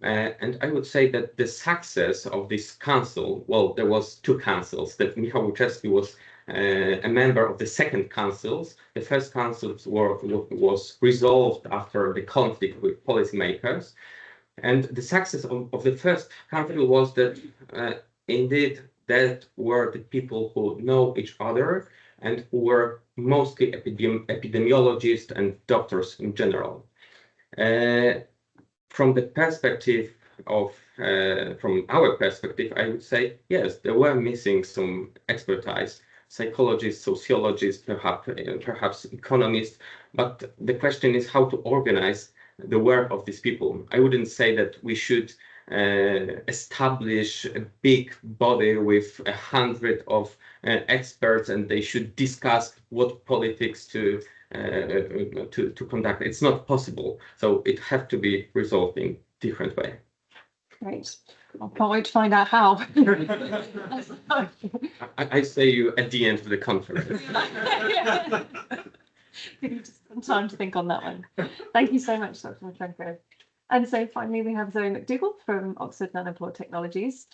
And I would say that the success of this council, well, there was two councils, that Michał Łuczewski was a member of the second councils. The first council was resolved after the conflict with policymakers. And the success of the first council was that indeed that were the people who know each other and who were mostly epidemiologists and doctors in general. from the perspective of, from our perspective, I would say, yes, there were missing some expertise, psychologists, sociologists, perhaps economists, but the question is how to organize the work of these people. I wouldn't say that we should establish a big body with 100 of experts and they should discuss what politics to conduct. It's not possible. So it has to be resolved in different way. Great. I can't wait to find out how. I say you at the end of the conference. Give you just some time to think on that one. Thank you so much, Dr. Motrenko. And so finally, we have Zoe McDougall from Oxford Nanopore Technologies,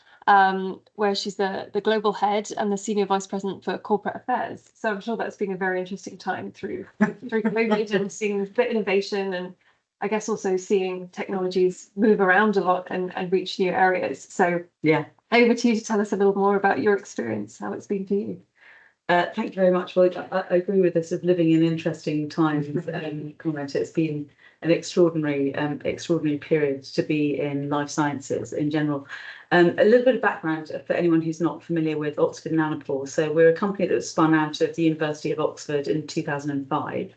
where she's the global head and the senior vice president for corporate affairs. So I'm sure that's been a very interesting time through COVID and seeing the innovation and I guess also seeing technologies move around a lot and reach new areas. So yeah, over to you to tell us a little more about your experience, how it's been for you. Thank you very much. Well, I agree with this of living in interesting times. Comment. It's been an extraordinary period to be in life sciences in general. A little bit of background for anyone who's not familiar with Oxford Nanopore. So we're a company that was spun out of the University of Oxford in 2005.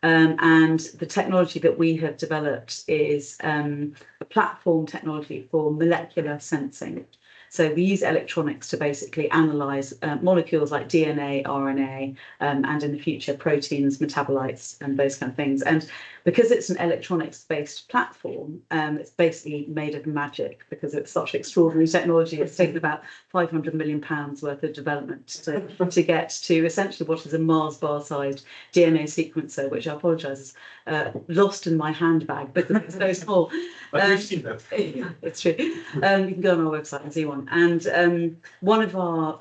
And the technology that we have developed is a platform technology for molecular sensing. So we use electronics to basically analyze molecules like DNA, RNA, and in the future proteins, metabolites, and those kind of things. And because it's an electronics-based platform, it's basically made of magic because it's such extraordinary technology. It's taken about £500 million worth of development to get to essentially what is a Mars bar-sized DNA sequencer, which I apologise is lost in my handbag because it's so small. But we've seen that. Yeah, it's true. You can go on our website and see one. And one of our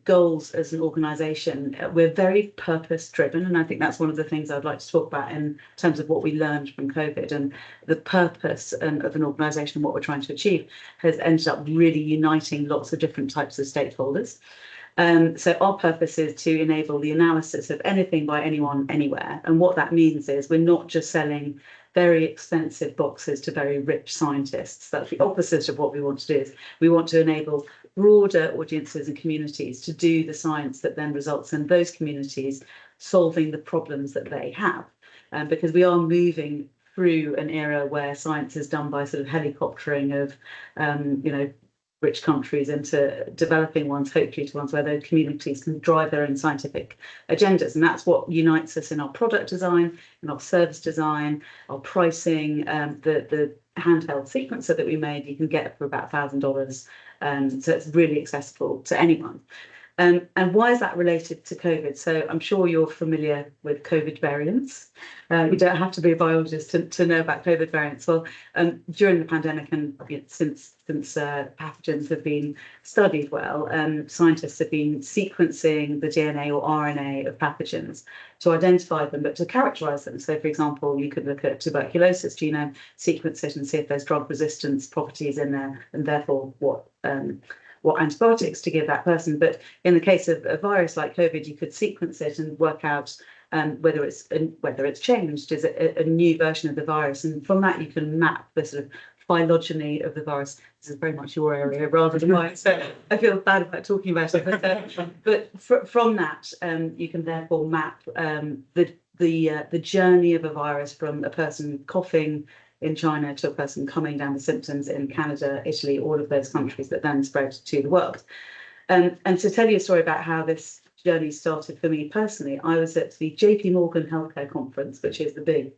goals as an organisation, we're very purpose-driven, and I think that's one of the things I'd like to talk about in terms of what we learned from COVID and the purpose of an organisation and what we're trying to achieve has ended up really uniting lots of different types of stakeholders. So our purpose is to enable the analysis of anything by anyone, anywhere. And what that means is we're not just selling very expensive boxes to very rich scientists. That's the opposite of what we want to do. Is we want to enable broader audiences and communities to do the science that then results in those communities solving the problems that they have. Because we are moving through an era where science is done by sort of helicoptering of, rich countries into developing ones, hopefully to ones where those communities can drive their own scientific agendas. And that's what unites us in our product design, in our service design, our pricing, the handheld sequencer that we made, you can get for about $1,000. So it's really accessible to anyone. And why is that related to COVID? So I'm sure you're familiar with COVID variants. You don't have to be a biologist to know about COVID variants. Well, during the pandemic and since pathogens have been studied well, scientists have been sequencing the DNA or RNA of pathogens to identify them, but to characterize them. So, for example, you could look at tuberculosis genome, sequence it and see if there's drug resistance properties in there, and therefore what antibiotics to give that person. But in the case of a virus like COVID, you could sequence it and work out whether it's changed. Is it a new version of the virus? And from that, you can map the sort of phylogeny of the virus. This is very much your area rather than mine, so I feel bad about talking about it. But from that, you can therefore map the journey of a virus from a person coughing in China to a person coming down the symptoms in Canada, Italy, all of those countries that then spread to the world. And to tell you a story about how this journey started for me personally, I was at the JP Morgan Healthcare Conference, which is the big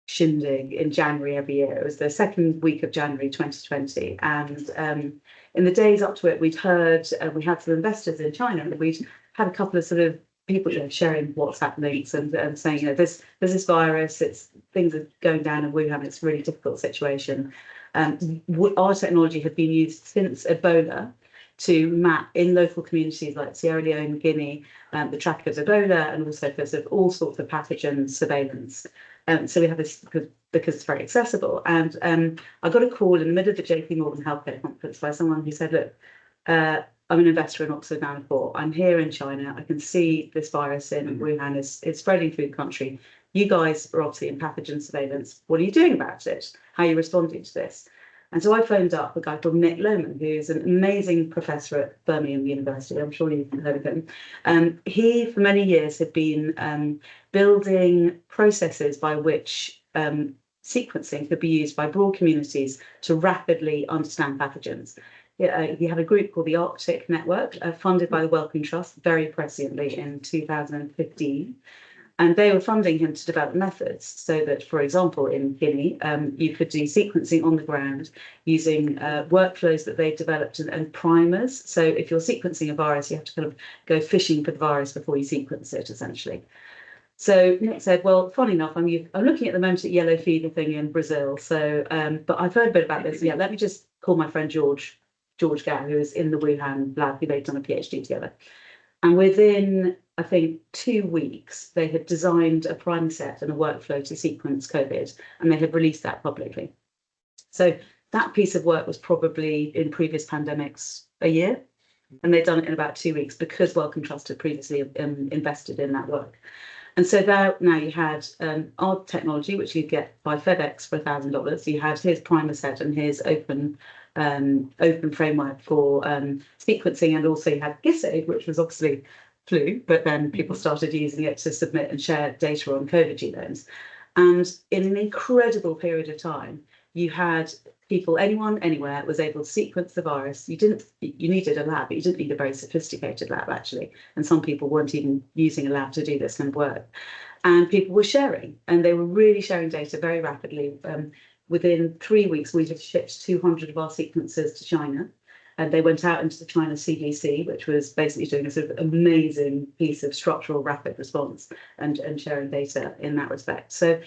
shindig in January every year. It was the second week of January 2020. And in the days up to it, we'd heard, we had some investors in China, and we'd had a couple of sort of people sharing WhatsApp links and saying, there's this virus, things are going down in Wuhan, it's a really difficult situation. Our technology had been used since Ebola to map in local communities like Sierra Leone, Guinea, the track of Ebola, and also for sort of all sorts of pathogen surveillance. So we have this because it's very accessible. And I got a call in the middle of the JP Morgan Healthcare Conference by someone who said, look, I'm an investor in Oxford Nanopore. I'm here in China. I can see this virus in Wuhan is spreading through the country. you guys are obviously in pathogen surveillance. What are you doing about it? How are you responding to this? And so I phoned up a guy called Nick Lohman, who's an amazing professor at Birmingham University. I'm sure you've heard of him. He, for many years, had been building processes by which sequencing could be used by broad communities to rapidly understand pathogens. He had a group called the Arctic Network, funded by the Wellcome Trust very presciently in 2015. And they were funding him to develop methods so that, for example, in Guinea, you could do sequencing on the ground using workflows that they developed and primers. So if you're sequencing a virus, you have to kind of go fishing for the virus before you sequence it, essentially. So Nick said, well, funny enough, I'm looking at the moment at yellow fever thing in Brazil. So, but I've heard a bit about this. Yeah, let me just call my friend George Gao, who is in the Wuhan lab, who they've done a PhD together. And within, I think, 2 weeks, they had designed a primer set and a workflow to sequence COVID, and they had released that publicly. So that piece of work was probably in previous pandemics a year, and they'd done it in about 2 weeks because Wellcome Trust had previously invested in that work. And so now you had our technology, which you get by FedEx for $1,000. You had his primer set and his open framework for sequencing, and also you had GISAID, which was obviously flu, but then people started using it to submit and share data on COVID genomes. And in an incredible period of time, you had people, anyone, anywhere, was able to sequence the virus. You needed a lab, but you didn't need a very sophisticated lab, actually. And some people weren't even using a lab to do this kind of work. And people were sharing, and they were really sharing data very rapidly. Within 3 weeks, we had shipped 200 of our sequencers to China, and they went out into the China CDC, which was basically doing a sort of amazing piece of structural rapid response and sharing data in that respect. So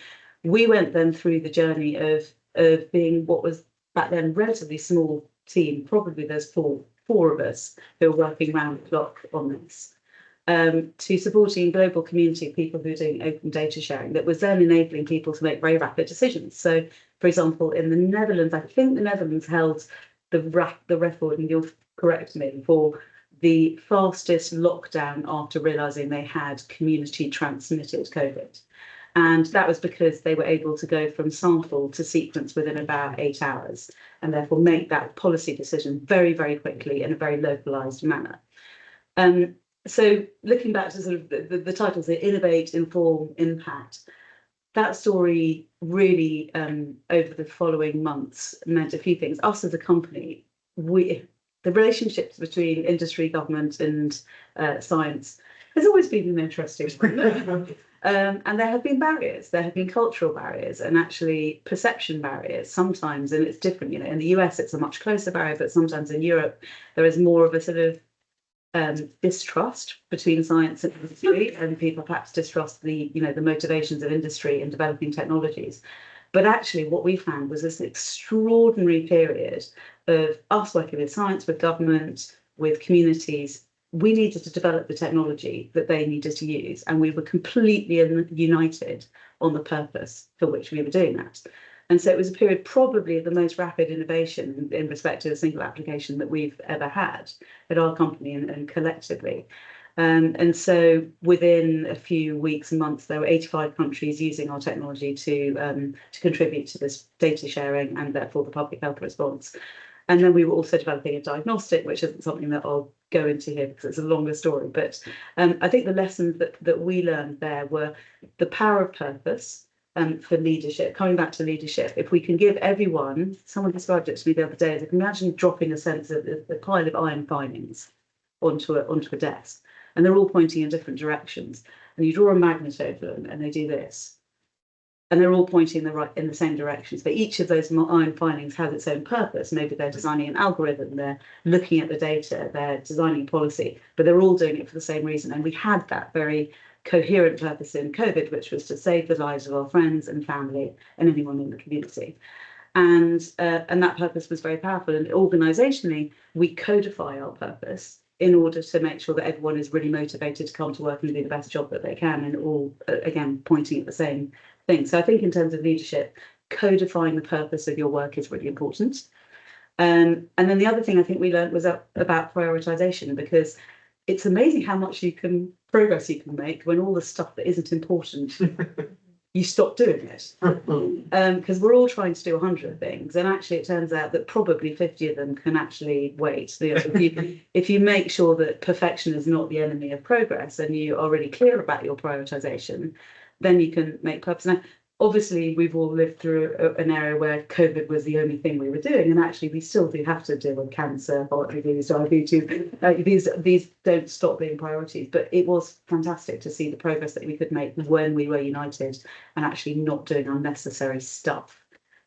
we went then through the journey of being what was back then relatively small team. Probably there's four of us who are working round the clock on this. To supporting a global community of people who are doing open data sharing that was then enabling people to make very rapid decisions. So, for example, in the Netherlands, I think the Netherlands held the record, and you'll correct me, for the fastest lockdown after realising they had community transmitted COVID. And that was because they were able to go from sample to sequence within about 8 hours, and therefore make that policy decision very, very quickly in a very localised manner. So looking back to sort of the titles, the Innovate, Inform, Impact, that story really, over the following months, meant a few things. Us as a company, the relationships between industry, government and science has always been an interesting one. And there have been barriers. There have been cultural barriers and actually perception barriers sometimes, and it's different. You know, in the US, it's a much closer barrier, but sometimes in Europe, there is more of a sort of distrust between science and industry, and people perhaps distrust the motivations of industry in developing technologies. But actually what we found was this extraordinary period of us working with science, with government, with communities. We needed to develop the technology that they needed to use, and we were completely united on the purpose for which we were doing that. And so it was a period probably of the most rapid innovation in respect to a single application that we've ever had at our company and collectively. And so within a few weeks and months, there were 85 countries using our technology to contribute to this data sharing and therefore the public health response. And then we were also developing a diagnostic, which isn't something that I'll go into here because it's a longer story. But I think the lessons that we learned there were the power of purpose. For leadership, coming back to leadership, if we can give everyone, someone described it to me the other day, as if imagine dropping a sense of the pile of iron filings onto a desk, and they're all pointing in different directions, and you draw a magnet over them, and they do this, and they're all pointing in the same directions. But each of those iron filings has its own purpose. Maybe they're designing an algorithm, they're looking at the data, they're designing policy, but they're all doing it for the same reason. And we had that very coherent purpose in COVID, which was to save the lives of our friends and family and anyone in the community. And that purpose was very powerful. And organisationally, we codify our purpose in order to make sure that everyone is really motivated to come to work and do the best job that they can, and all, again, pointing at the same thing. So I think in terms of leadership, codifying the purpose of your work is really important. And then the other thing I think we learned was about prioritisation, because it's amazing how much progress you can make when all the stuff that isn't important you stop doing it. Because we're all trying to do 100 things, and actually it turns out that probably 50 of them can actually wait. You know, if you make sure that perfection is not the enemy of progress, and you are really clear about your prioritization, then you can make purpose. Now, obviously, we've all lived through an area where COVID was the only thing we were doing, and actually we still do have to deal with cancer, heart disease, diabetes. These don't stop being priorities, but it was fantastic to see the progress that we could make when we were united and actually not doing unnecessary stuff.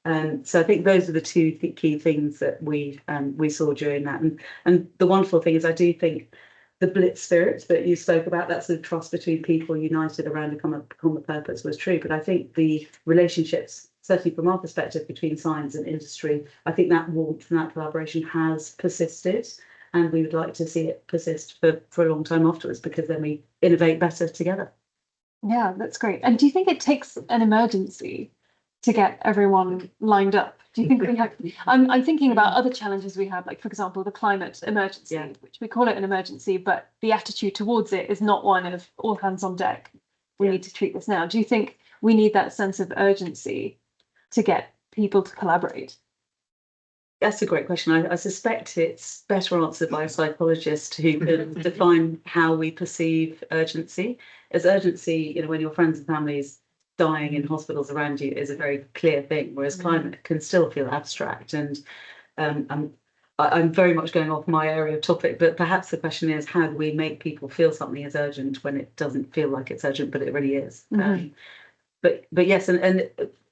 So I think those are the two key things that we saw during that. And the wonderful thing is, I do think the blitz spirit that you spoke about, that's the trust between people united around a common purpose, was true. But I think the relationships, certainly from our perspective, between science and industry, I think that warmth and that collaboration has persisted, and we would like to see it persist for a long time afterwards, because then we innovate better together. Yeah, that's great. And do you think it takes an emergency to get everyone lined up? Do you think we have? I'm thinking about other challenges we have, like, for example, the climate emergency, which we call it an emergency, but the attitude towards it is not one of all hands on deck. We need to treat this now. Do you think we need that sense of urgency to get people to collaborate? That's a great question. I suspect it's better answered by a psychologist who can define how we perceive urgency. As urgency, you know, when your friends and families dying in hospitals around you is a very clear thing, whereas climate can still feel abstract. And I'm very much going off my area of topic, but perhaps the question is, how do we make people feel something is urgent when it doesn't feel like it's urgent, but it really is? But yes, and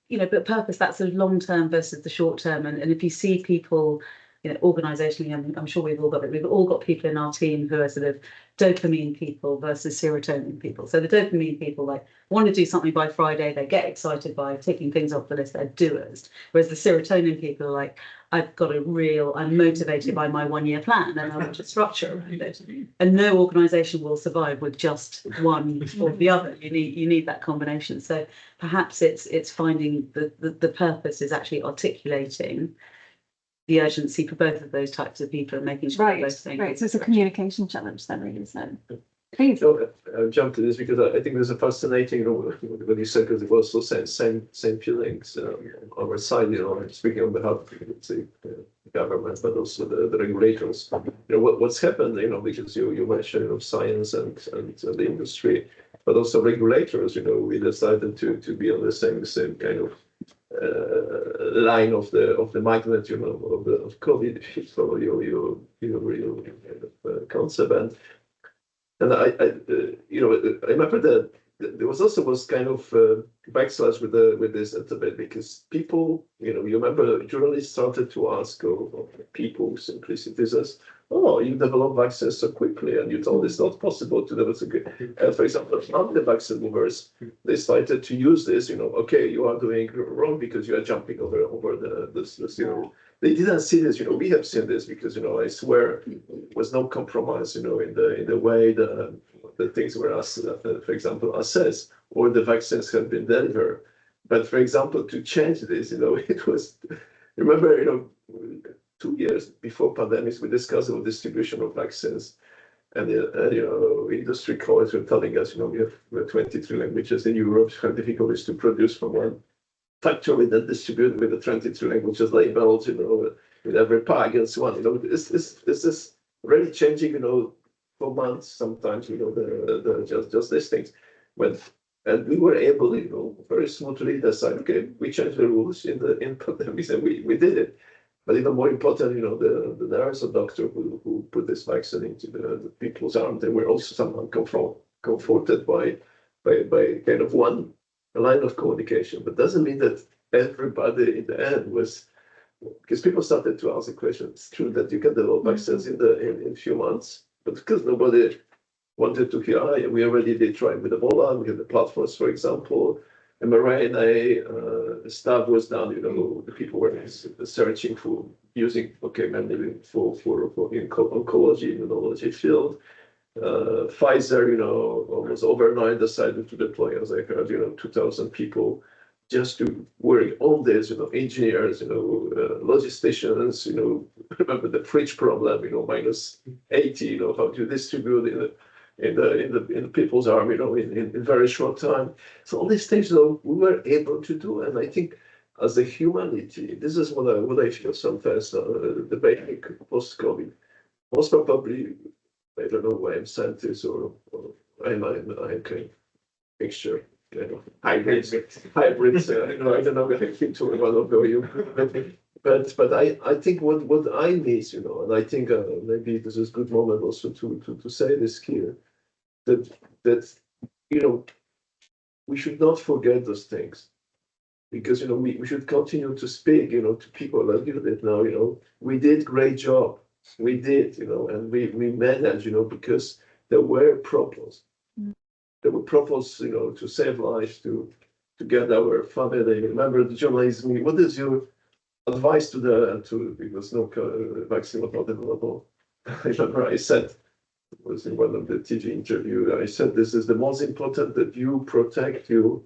you know, but purpose, that's a long term versus the short term. And if you see people, you know, organisationally, I'm sure we've all got people in our team who are sort of dopamine people versus serotonin people. So the dopamine people, like, want to do something by Friday, they get excited by ticking things off the list, they're doers. Whereas the serotonin people are like, I'm motivated by my 1 year plan, and I want to structure around it. And no organisation will survive with just one or the other. You need that combination. So perhaps it's finding the purpose is actually articulating the urgency for both of those types of people and making sure those things. Right. So it's a communication challenge then, really, isn't it? Please. So, I'll jump to this because I think there's a fascinating, you know, what you said, because it was also same feelings on our side, you know, speaking on behalf of the government, but also the regulators. You know, what's happened, you know, because you mentioned, you know, science and the industry, but also regulators, you know, we decided to be on the same kind of line of the magnet, you know, of COVID, if you follow your real concept. And I you know, I remember that there was kind of backslash with this a bit, because people, you know, you remember journalists started to ask people, simply citizens, oh, you develop vaccines so quickly, and you told it's not possible to develop so good. For example, not the vaccine movers, they started to use this, you know, okay, you are doing wrong because you are jumping over this, you know. They didn't see this, you know, we have seen this, because, you know, I swear there was no compromise, you know, in the way the things were, for example, assessed, or the vaccines have been delivered. But for example, to change this, you know, it was, remember, you know, 2 years before pandemics, we discussed the distribution of vaccines, and you know, industry colleagues were telling us, you know, we have 23 languages in Europe, how difficult it is to produce from one factory that distribute with the 23 languages labeled, you know, with every pack and so on. You know, this is really changing, you know, for months sometimes, you know, just these things. And we were able, you know, very smoothly decide, okay, we changed the rules in pandemics, and we did it. But even more important, you know, the nurse or doctor who put this vaccine into the people's arm, they were also somehow comforted by kind of one line of communication. But doesn't mean that everybody in the end was, because people started to ask the question. It's true that you can develop vaccines in a few months, but because nobody wanted to hear, we already did try with Ebola, we have the platforms, for example, mRNA stuff was done, you know, the people were searching for using, okay, mainly for oncology, immunology field. Pfizer, you know, almost overnight decided to deploy, as I heard, you know, 2,000 people just to work on this, you know, engineers, you know, logisticians, you know, remember the fridge problem, you know, -80, you know, how to distribute it. in the People's Army, in very short time. So all these things, we were able to do, and I think as a humanity, this is what I feel sometimes debating post-COVID. Most probably, I don't know why I'm scientist or I'm kind of mixture, hybrids. I don't know if I fit to one of you. But I think what I need, and I think maybe this is a good moment also to say this here, that we should not forget those things, because we should continue to speak to people like you did now. We did great job, we did, and we managed, because there were problems. There were problems, to save lives, to get our family. Remember the journalism. What is your advice because no vaccine was not available? I remember I said, it was in one of the TV interview, I said, this is the most important, that you protect you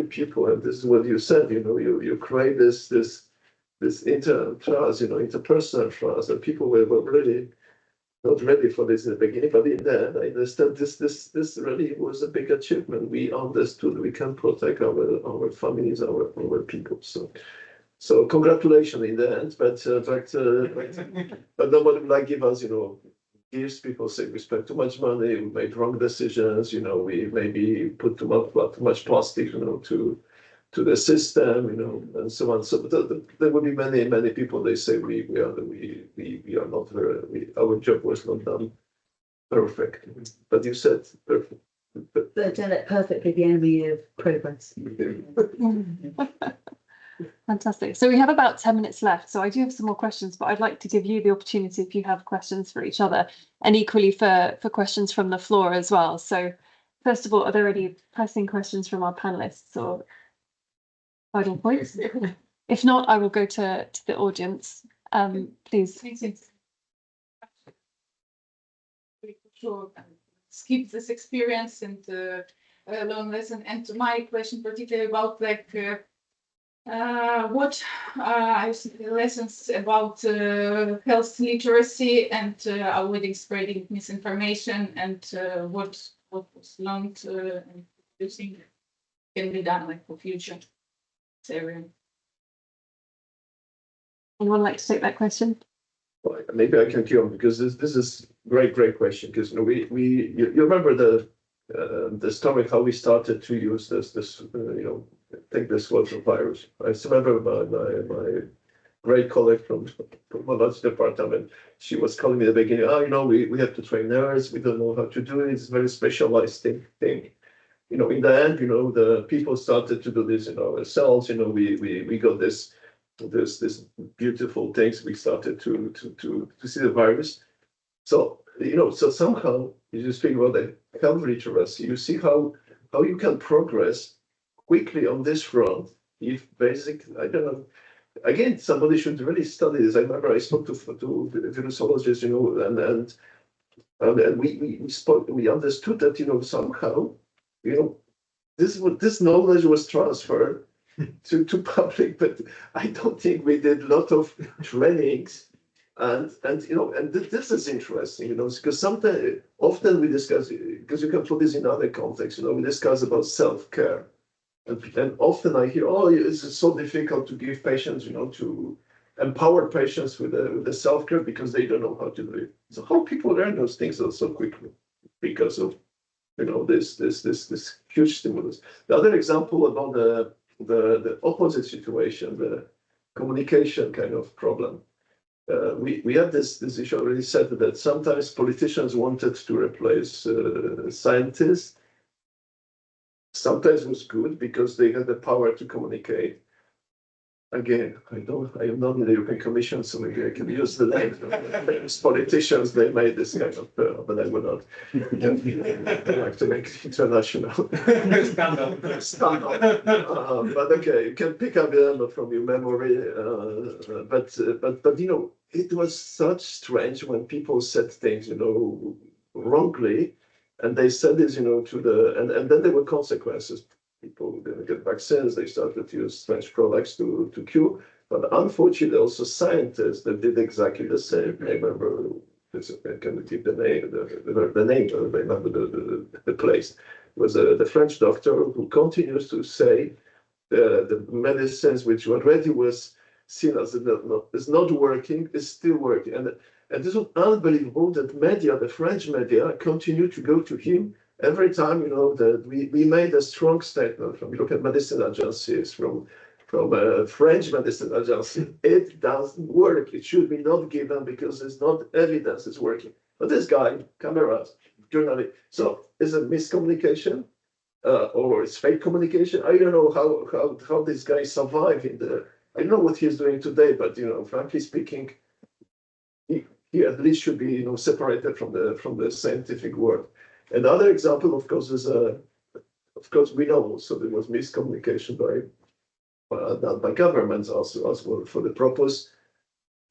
people, and this is what you said. You create this interpersonal trust, and people were really not ready for this in the beginning, but in the end, I understand this really was a big achievement. We understood we can protect our families, our people. So congratulations in the end, but nobody would give us, gifts. People say we spent too much money, we made wrong decisions, we maybe put too much plastic, to the system, and so on. So there will be many people. They say we are not our job was not done perfect. But you said perfect. But don't let perfect be the enemy of progress. Fantastic. So we have about 10 minutes left. So I do have some more questions, but I'd like to give you the opportunity if you have questions for each other, and equally for questions from the floor as well. So first of all, are there any pressing questions from our panelists or final points? If not, I will go to the audience. Please. Sure. Skip this experience and learn lesson. And my question particularly about what I see lessons about health literacy and avoiding spreading misinformation, and what was learned and you think can be done for future area. Anyone like to take that question? Well, maybe I can keep on, because this is great question, because you remember the story how we started to use this take this was a virus. I still remember my great colleague from biology department. She was calling me at the beginning. We have to train nerds. We don't know how to do it. It's a very specialized thing. In the end, the people started to do this ourselves. We got this beautiful things. We started to see the virus. So so somehow you speak about the health literacy. You see how you can progress quickly on this front. If I don't know. Again, somebody should really study this. I remember I spoke to virusologists, and we spoke. We understood that somehow, this knowledge was transferred to public, but I don't think we did a lot of trainings. And this is interesting, because often we discuss, because you can put this in other contexts, we discuss about self-care. And often I hear, it's so difficult to give patients, to empower patients with the self-care because they don't know how to do it. So how people learn those things so quickly? Because of this huge stimulus. The other example about the opposite situation, the communication kind of problem. We had this issue already said that sometimes politicians wanted to replace scientists. Sometimes it was good because they had the power to communicate. Again, I am not in the European Commission, so maybe I can use the name. Famous politicians, they made this kind of, but I would not. I like to make it international. Scandal. But okay, you can pick up the number from your memory. But it was such strange when people said things, wrongly. And they said this, and then there were consequences. People didn't get vaccines. They started to use strange products to cure. But unfortunately, also scientists that did exactly the same. I remember can we keep the name? The name, I remember the place. Was the French doctor who continues to say the medicines which already was seen as is not working is still working, and this was unbelievable that media, the French media, continue to go to him every time. That we made a strong statement from European medicine agencies, from French medicine agency. It doesn't work. It should be not given because there's not evidence it's working. But this guy, cameras, journalist, so is it miscommunication or it's fake communication? I don't know how this guy survived I don't know what he's doing today, but frankly speaking, he at least should be separated from the scientific world. Another example, of course, is of course we know also there was miscommunication by governments also as well for the purpose.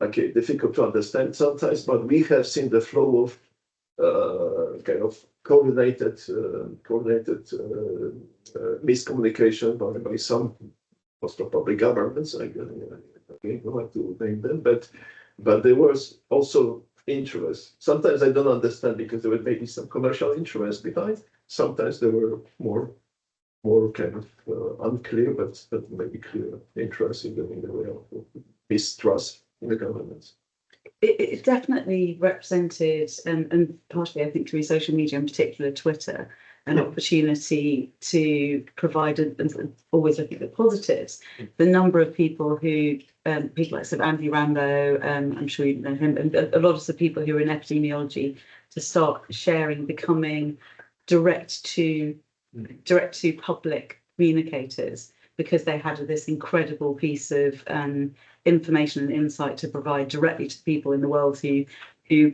Okay, difficult to understand sometimes, but we have seen the flow of kind of coordinated miscommunication by some most probably governments. I don't like to name them, but there was also interest. Sometimes I don't understand because there was maybe some commercial interest behind. Sometimes there were more kind of unclear, but maybe clear interest in the way of mistrust in the governments. It definitely represented, and partially I think through social media, in particular Twitter, an opportunity to provide, and always looking at the positives, the number of people who, people like sort of Andy Rambo, I'm sure you know him, and a lot of the people who are in epidemiology, to start sharing, becoming direct to public communicators, because they had this incredible piece of information and insight to provide directly to people in the world who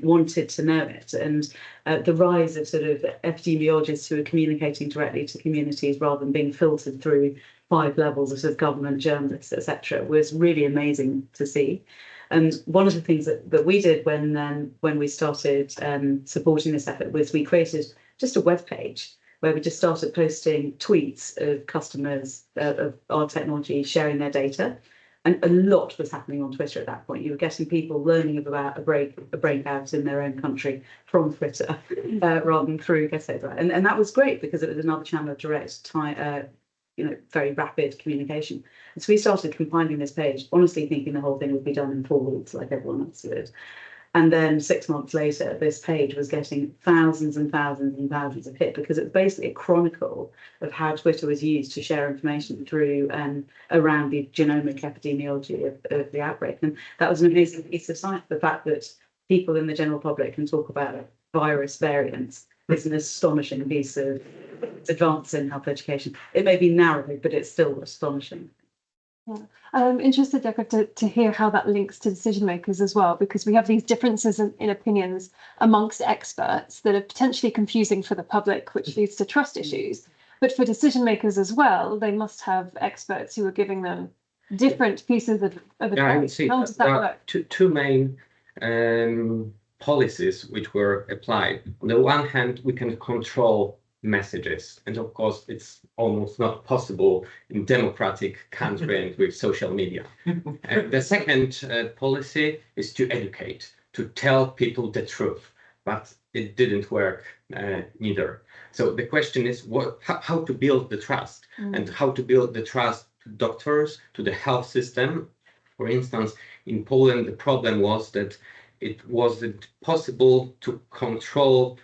wanted to know it. And the rise of sort of epidemiologists who are communicating directly to communities rather than being filtered through 5 levels of sort of government, journalists, etc., was really amazing to see. And one of the things that we did when we started supporting this effort was we created just a web page where we just started posting tweets of customers of our technology sharing their data. And a lot was happening on Twitter at that point. You were getting people learning about a breakout in their own country from Twitter rather than through Geseda. And that was great because it was another channel of direct, very rapid communication. And so we started compiling this page, honestly thinking the whole thing would be done in 4 weeks, like everyone else did. And then 6 months later, this page was getting thousands and thousands and thousands of hits because it's basically a chronicle of how Twitter was used to share information through and around the genomic epidemiology of the outbreak. And that was an amazing piece of science. The fact that people in the general public can talk about virus variants is an astonishing piece of advance in health education. It may be narrow, but it's still astonishing. Yeah. I'm interested, Jakub, to hear how that links to decision makers as well, because we have these differences in opinions amongst experts that are potentially confusing for the public, which leads to trust issues. But for decision makers as well, they must have experts who are giving them different pieces of advice. How does that work? Two main policies which were applied. On the one hand, we can control messages, and of course it's almost not possible in democratic country and with social media. And the second policy is to educate, to tell people the truth, but it didn't work neither. So the question is how to build the trust and how to build the trust to doctors, to the health system. For instance, in Poland, the problem was that it wasn't possible to control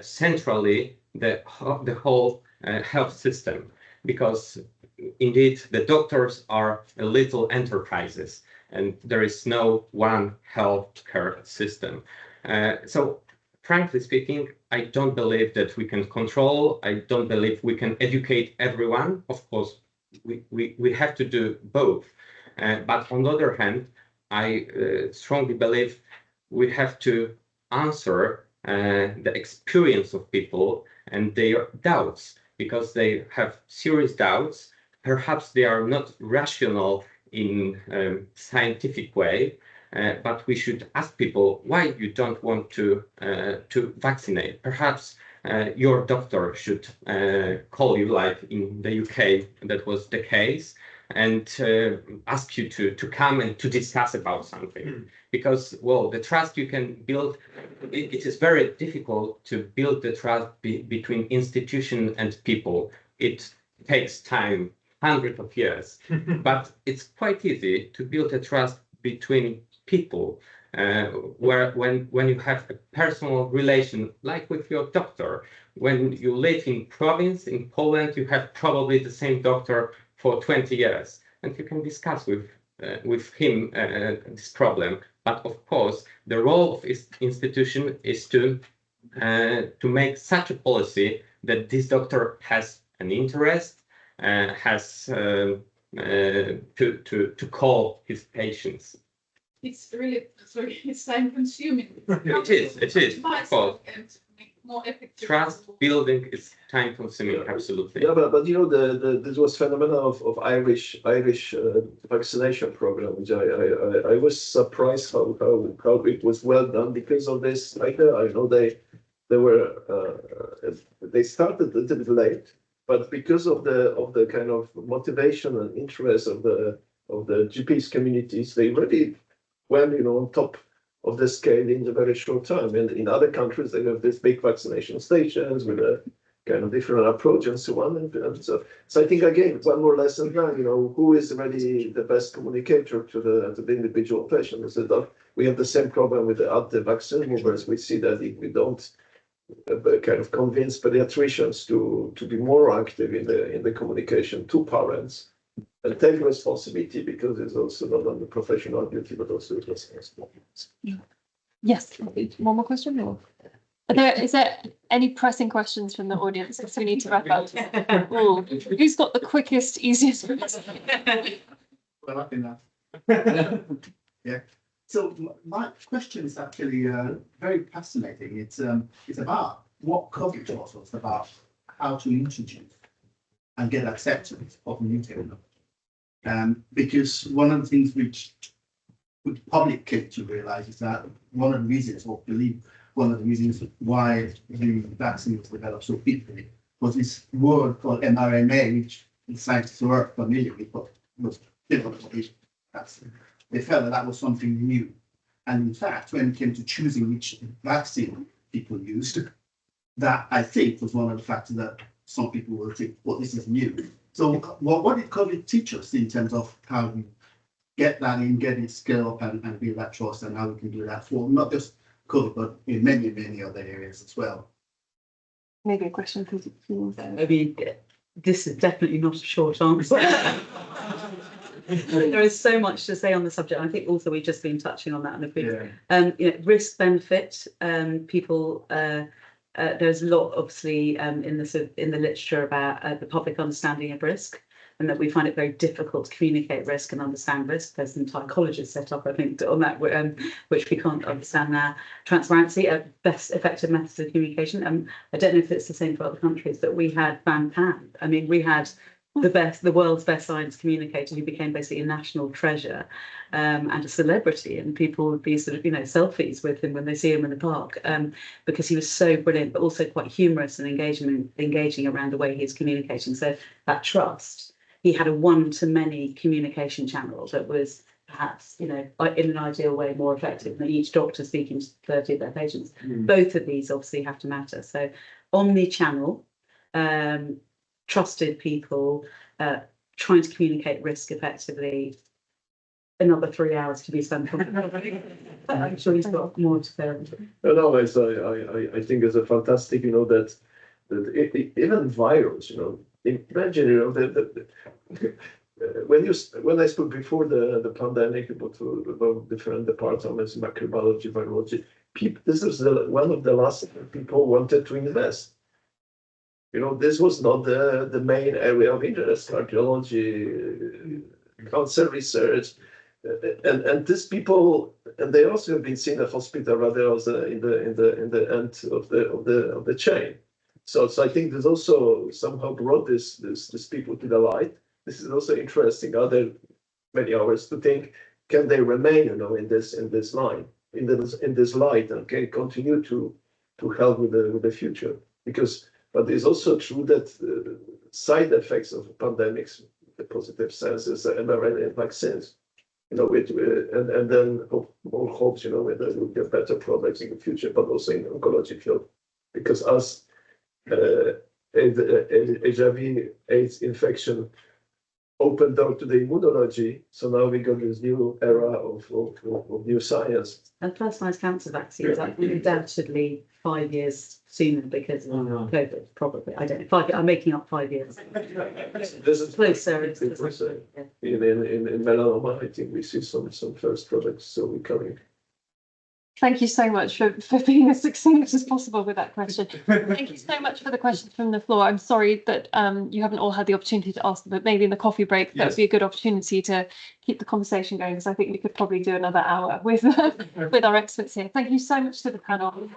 centrally the whole health system, because indeed the doctors are little enterprises and there is no one healthcare system. So frankly speaking, I don't believe that we can control. I don't believe we can educate everyone. Of course, we have to do both. But on the other hand, I strongly believe we have to answer the experience of people and their doubts, because they have serious doubts. Perhaps they are not rational in a scientific way, but we should ask people why you don't want to vaccinate. Perhaps your doctor should call you, like in the UK that was the case, and ask you to come and to discuss about something. Because, well, the trust you can build it is very difficult to build the trust between institution and people. It takes time, hundreds of years, but it's quite easy to build a trust between people, where when you have a personal relation, like with your doctor. When you live in province in Poland, you have probably the same doctor for 20 years, and you can discuss with him this problem. But of course, the role of institution is to make such a policy that this doctor has an interest, has to call his patients. It's really, sorry, it's time consuming. It is, of course. And more effective. Trust building is time consuming, absolutely. Yeah, but you know, this was phenomenon of Irish vaccination program, which I was surprised how it was well done because of this idea. I know they started a little bit late, but because of the kind of motivation and interest of the GPs communities, they really went, you know, on top of the scale in a very short time. And in other countries, they have these big vaccination stations with a kind of different approach and so on. And so I think, again, one more lesson learned, you know, who is really the best communicator to the individual patient? So we have the same problem with the anti-vaccine movers. We see that if we don't kind of convince pediatricians to be more active in the communication to parents, and take responsibility, because it's also not only professional duty, but also responsibility. Yes, one more question? Or is there any pressing questions from the audience? Because we need to wrap up. Ooh, who's got the quickest, easiest? Well, I think that. Yeah. So my question is actually very fascinating. It's about what COVID taught us about how to introduce and get acceptance of new technology. Because one of the things which the public came to realize is that one of the reasons, or believe one of the reasons why the vaccine was developed so quickly was this word called mRNA, which the scientists were familiar with, but was difficult. They felt that was something new. And in fact, when it came to choosing which vaccine people used, that I think was one of the factors that some people will think, well, this is new. So what did COVID teach us in terms of how we get that in, get it scale up and build that trust, and how we can do that for not just COVID, but in many, many other areas as well? Maybe a question for you. Maybe this is definitely not a short answer. There is so much to say on the subject. I think also we've just been touching on that in the previous. You know, risk benefit. People. There's a lot, obviously, in the literature about the public understanding of risk, and that we find it very difficult to communicate risk and understand risk. There's an entire college set up, I think, on that, which we can't understand now. Transparency, best effective methods of communication. I don't know if it's the same for other countries, but we had Van Pan. I mean, we had the world's best science communicator, who became basically a national treasure and a celebrity, and people would be sort of, you know, selfies with him when they see him in the park, because he was so brilliant, but also quite humorous and engaging around the way he is communicating. So that trust, he had a one-to-many communication channel that was perhaps, you know, in an ideal way more effective than each doctor speaking to 30 of their patients. Both of these obviously have to matter. So omni-channel, trusted people, trying to communicate risk effectively. Another 3 hours to be spent on it. I'm sure he's got more to say. No, I think it's a fantastic, you know, that even virus, you know, imagine, you know, when I spoke before the pandemic about different departments, microbiology, virology, this is one of the last people wanted to invest. You know, this was not the main area of interest: cardiology, cancer research, and these people, and they also have been seen at hospital rather also in the end of the chain. So I think this also somehow brought this people to the light. This is also interesting. Are there many hours to think? Can they remain, you know, in this line, in this light, and can continue to help with the future? But it's also true that side effects of pandemics, the positive sense, is mRNA vaccines. and then more hopes, whether we'll get better products in the future, but also in the oncology field, because as HIV AIDS infection opened door to the immunology, so now we got this new era of new science. And personalised cancer vaccines are undoubtedly 5 years sooner because of COVID, probably. I don't know. I'm making up 5 years. This is Closer. in melanoma, I think we see some first products still becoming. Thank you so much for being as succinct as possible with that question. Thank you so much for the questions from the floor. I'm sorry that you haven't all had the opportunity to ask them, but maybe in the coffee break, that would be a good opportunity to keep the conversation going, because I think we could probably do another hour with our experts here. Thank you so much to the panel.